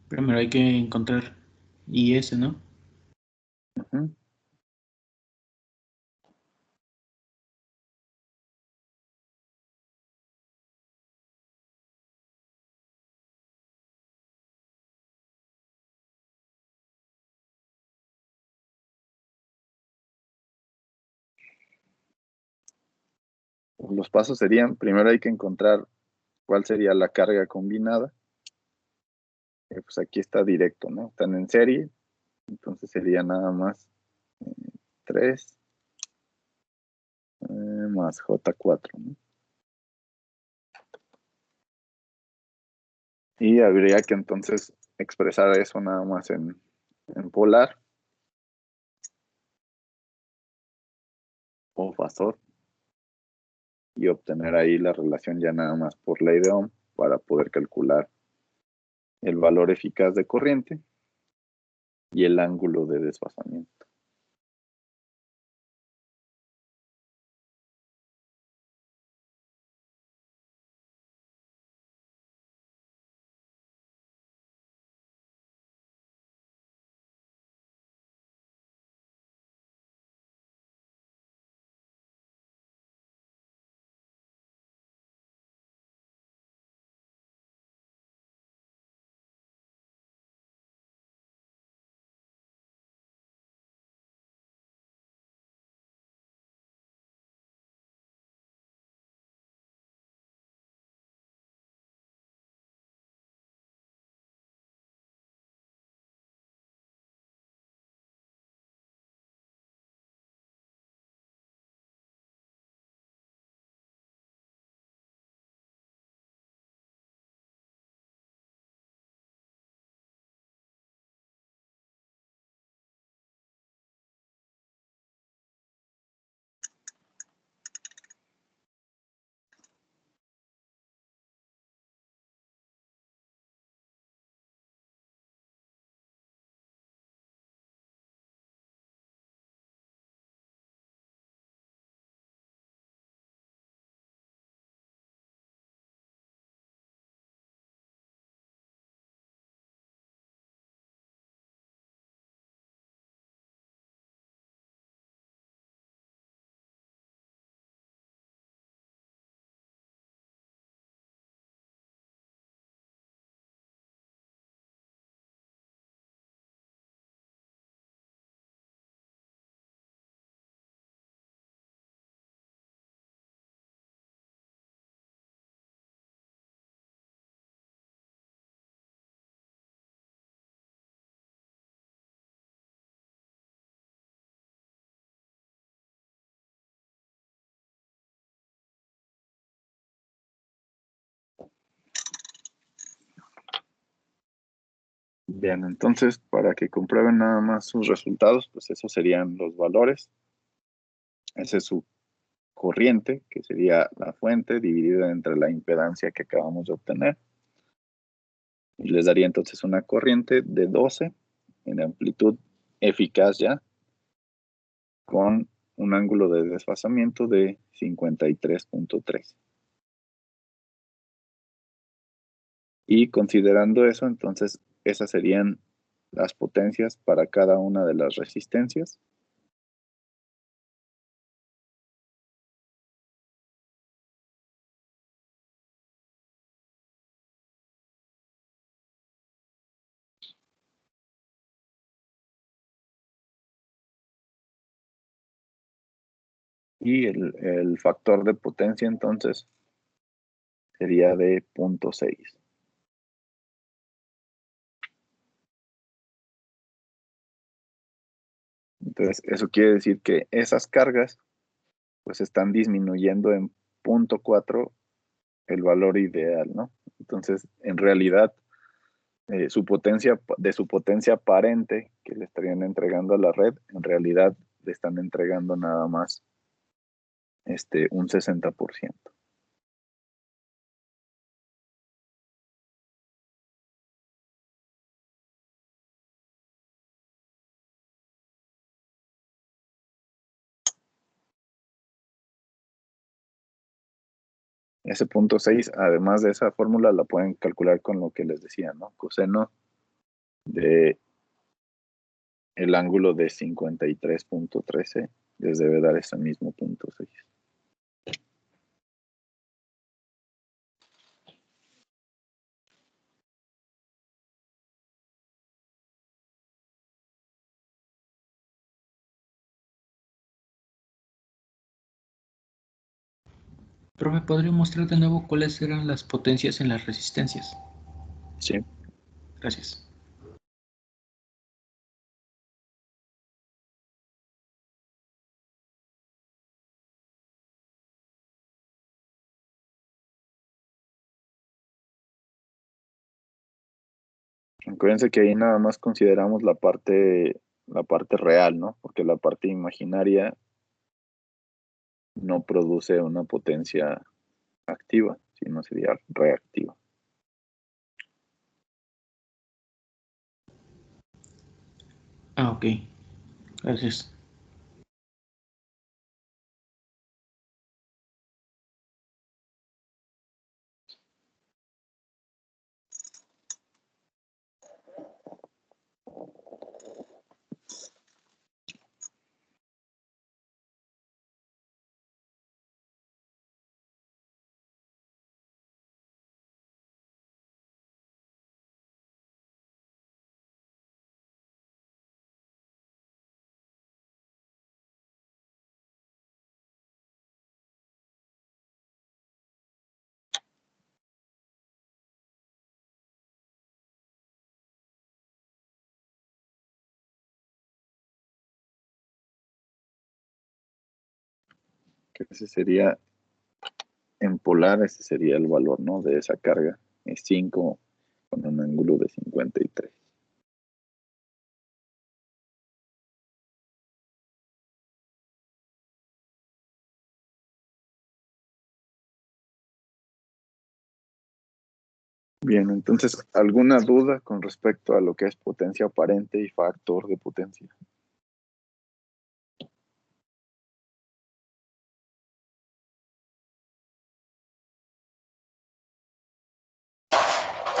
Primero hay que encontrar IS, ¿no? Ujú. Los pasos serían, primero hay que encontrar cuál sería la carga combinada. Pues aquí está directo, ¿no? Están en serie, entonces sería nada más 3 más J4, ¿no? Y habría que entonces expresar eso nada más en polar o fasor y obtener ahí la relación ya nada más por ley de Ohm para poder calcular el valor eficaz de corriente y el ángulo de desfasamiento. Bien, entonces para que comprueben nada más sus resultados, pues esos serían los valores. Ese es su corriente, que sería la fuente dividida entre la impedancia que acabamos de obtener. Y les daría entonces una corriente de 12 en amplitud eficaz ya, con un ángulo de desfasamiento de 53.3. Y considerando eso, entonces esas serían las potencias para cada una de las resistencias. Y el factor de potencia entonces sería de 0.6. Entonces, eso quiere decir que esas cargas pues están disminuyendo en 0.4 el valor ideal, ¿no? Entonces, en realidad, de su potencia aparente que le estarían entregando a la red, en realidad le están entregando nada más un 60%. Ese punto 6, además de esa fórmula, la pueden calcular con lo que les decía, ¿no? Coseno de el ángulo de 53.13 les debe dar ese mismo punto 6. Profe, ¿podría mostrar de nuevo cuáles eran las potencias en las resistencias? Sí. Gracias. Acuérdense que ahí nada más consideramos la parte real, ¿no? Porque la parte imaginaria no produce una potencia activa, sino sería reactiva. Ah, ok. Gracias. Que ese sería, en polar, ese sería el valor, ¿no? De esa carga. Es 5 con un ángulo de 53. Bien, entonces, ¿alguna duda con respecto a lo que es potencia aparente y factor de potencia?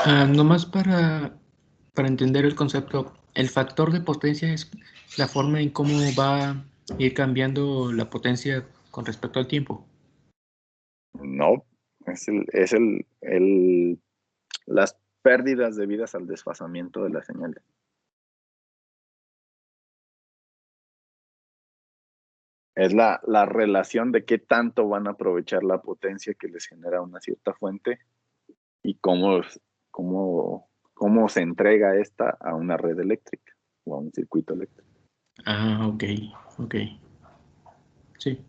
Nomás para entender el concepto, el factor de potencia es la forma en cómo va a ir cambiando la potencia con respecto al tiempo. No, las pérdidas debidas al desfasamiento de la señal. Es la relación de qué tanto van a aprovechar la potencia que les genera una cierta fuente y cómo se entrega esta a una red eléctrica o a un circuito eléctrico. Ah, ok. Sí.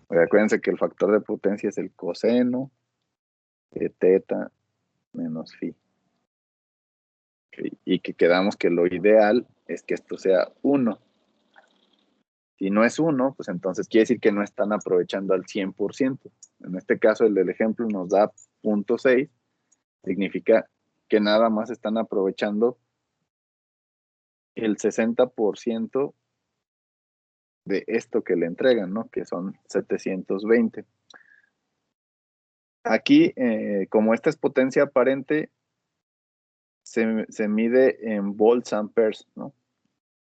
Acuérdense que el factor de potencia es el coseno de teta menos phi. Okay. Y que quedamos que lo ideal es que esto sea 1. Si no es 1, pues entonces quiere decir que no están aprovechando al 100%. En este caso, el del ejemplo nos da 0.6. Significa que nada más están aprovechando el 60% de esto que le entregan, ¿no? Que son 720. Aquí, como esta es potencia aparente, se mide en volts amperes, ¿no?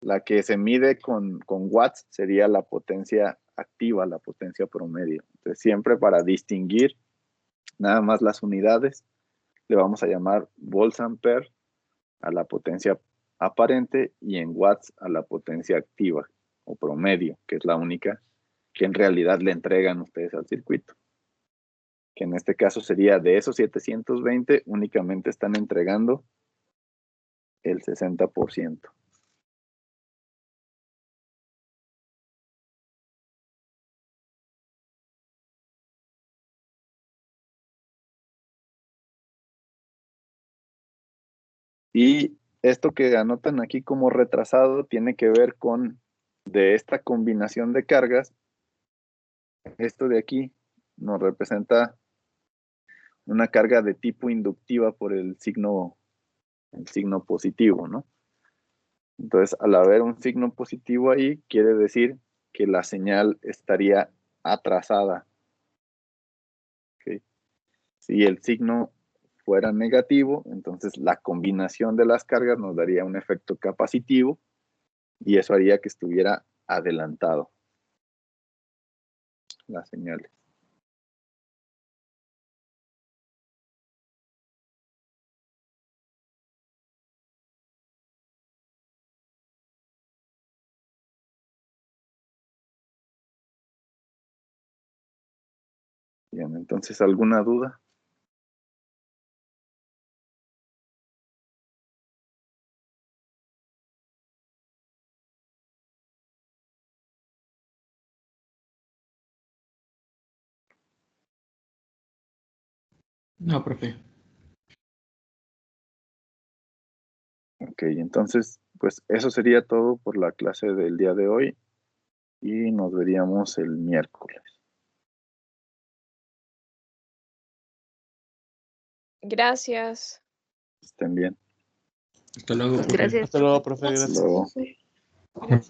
La que se mide con watts sería la potencia activa, la potencia promedio. Entonces, siempre para distinguir nada más las unidades, le vamos a llamar volts ampere a la potencia aparente y en watts a la potencia activa o promedio, que es la única que en realidad le entregan ustedes al circuito. Que en este caso sería de esos 720, únicamente están entregando el 60%. Y esto que anotan aquí como retrasado tiene que ver con, de esta combinación de cargas, esto de aquí nos representa una carga de tipo inductiva por el signo positivo, ¿no? Entonces, al haber un signo positivo ahí, quiere decir que la señal estaría atrasada. ¿Okay? Si el signo fuera negativo, entonces la combinación de las cargas nos daría un efecto capacitivo y eso haría que estuviera adelantado las señales. Bien, entonces, ¿alguna duda? No, profe. Ok, entonces, pues eso sería todo por la clase del día de hoy y nos veríamos el miércoles. Gracias. Estén bien. Hasta luego, profe. Gracias. Hasta luego, profe. Hasta Gracias. luego. Gracias.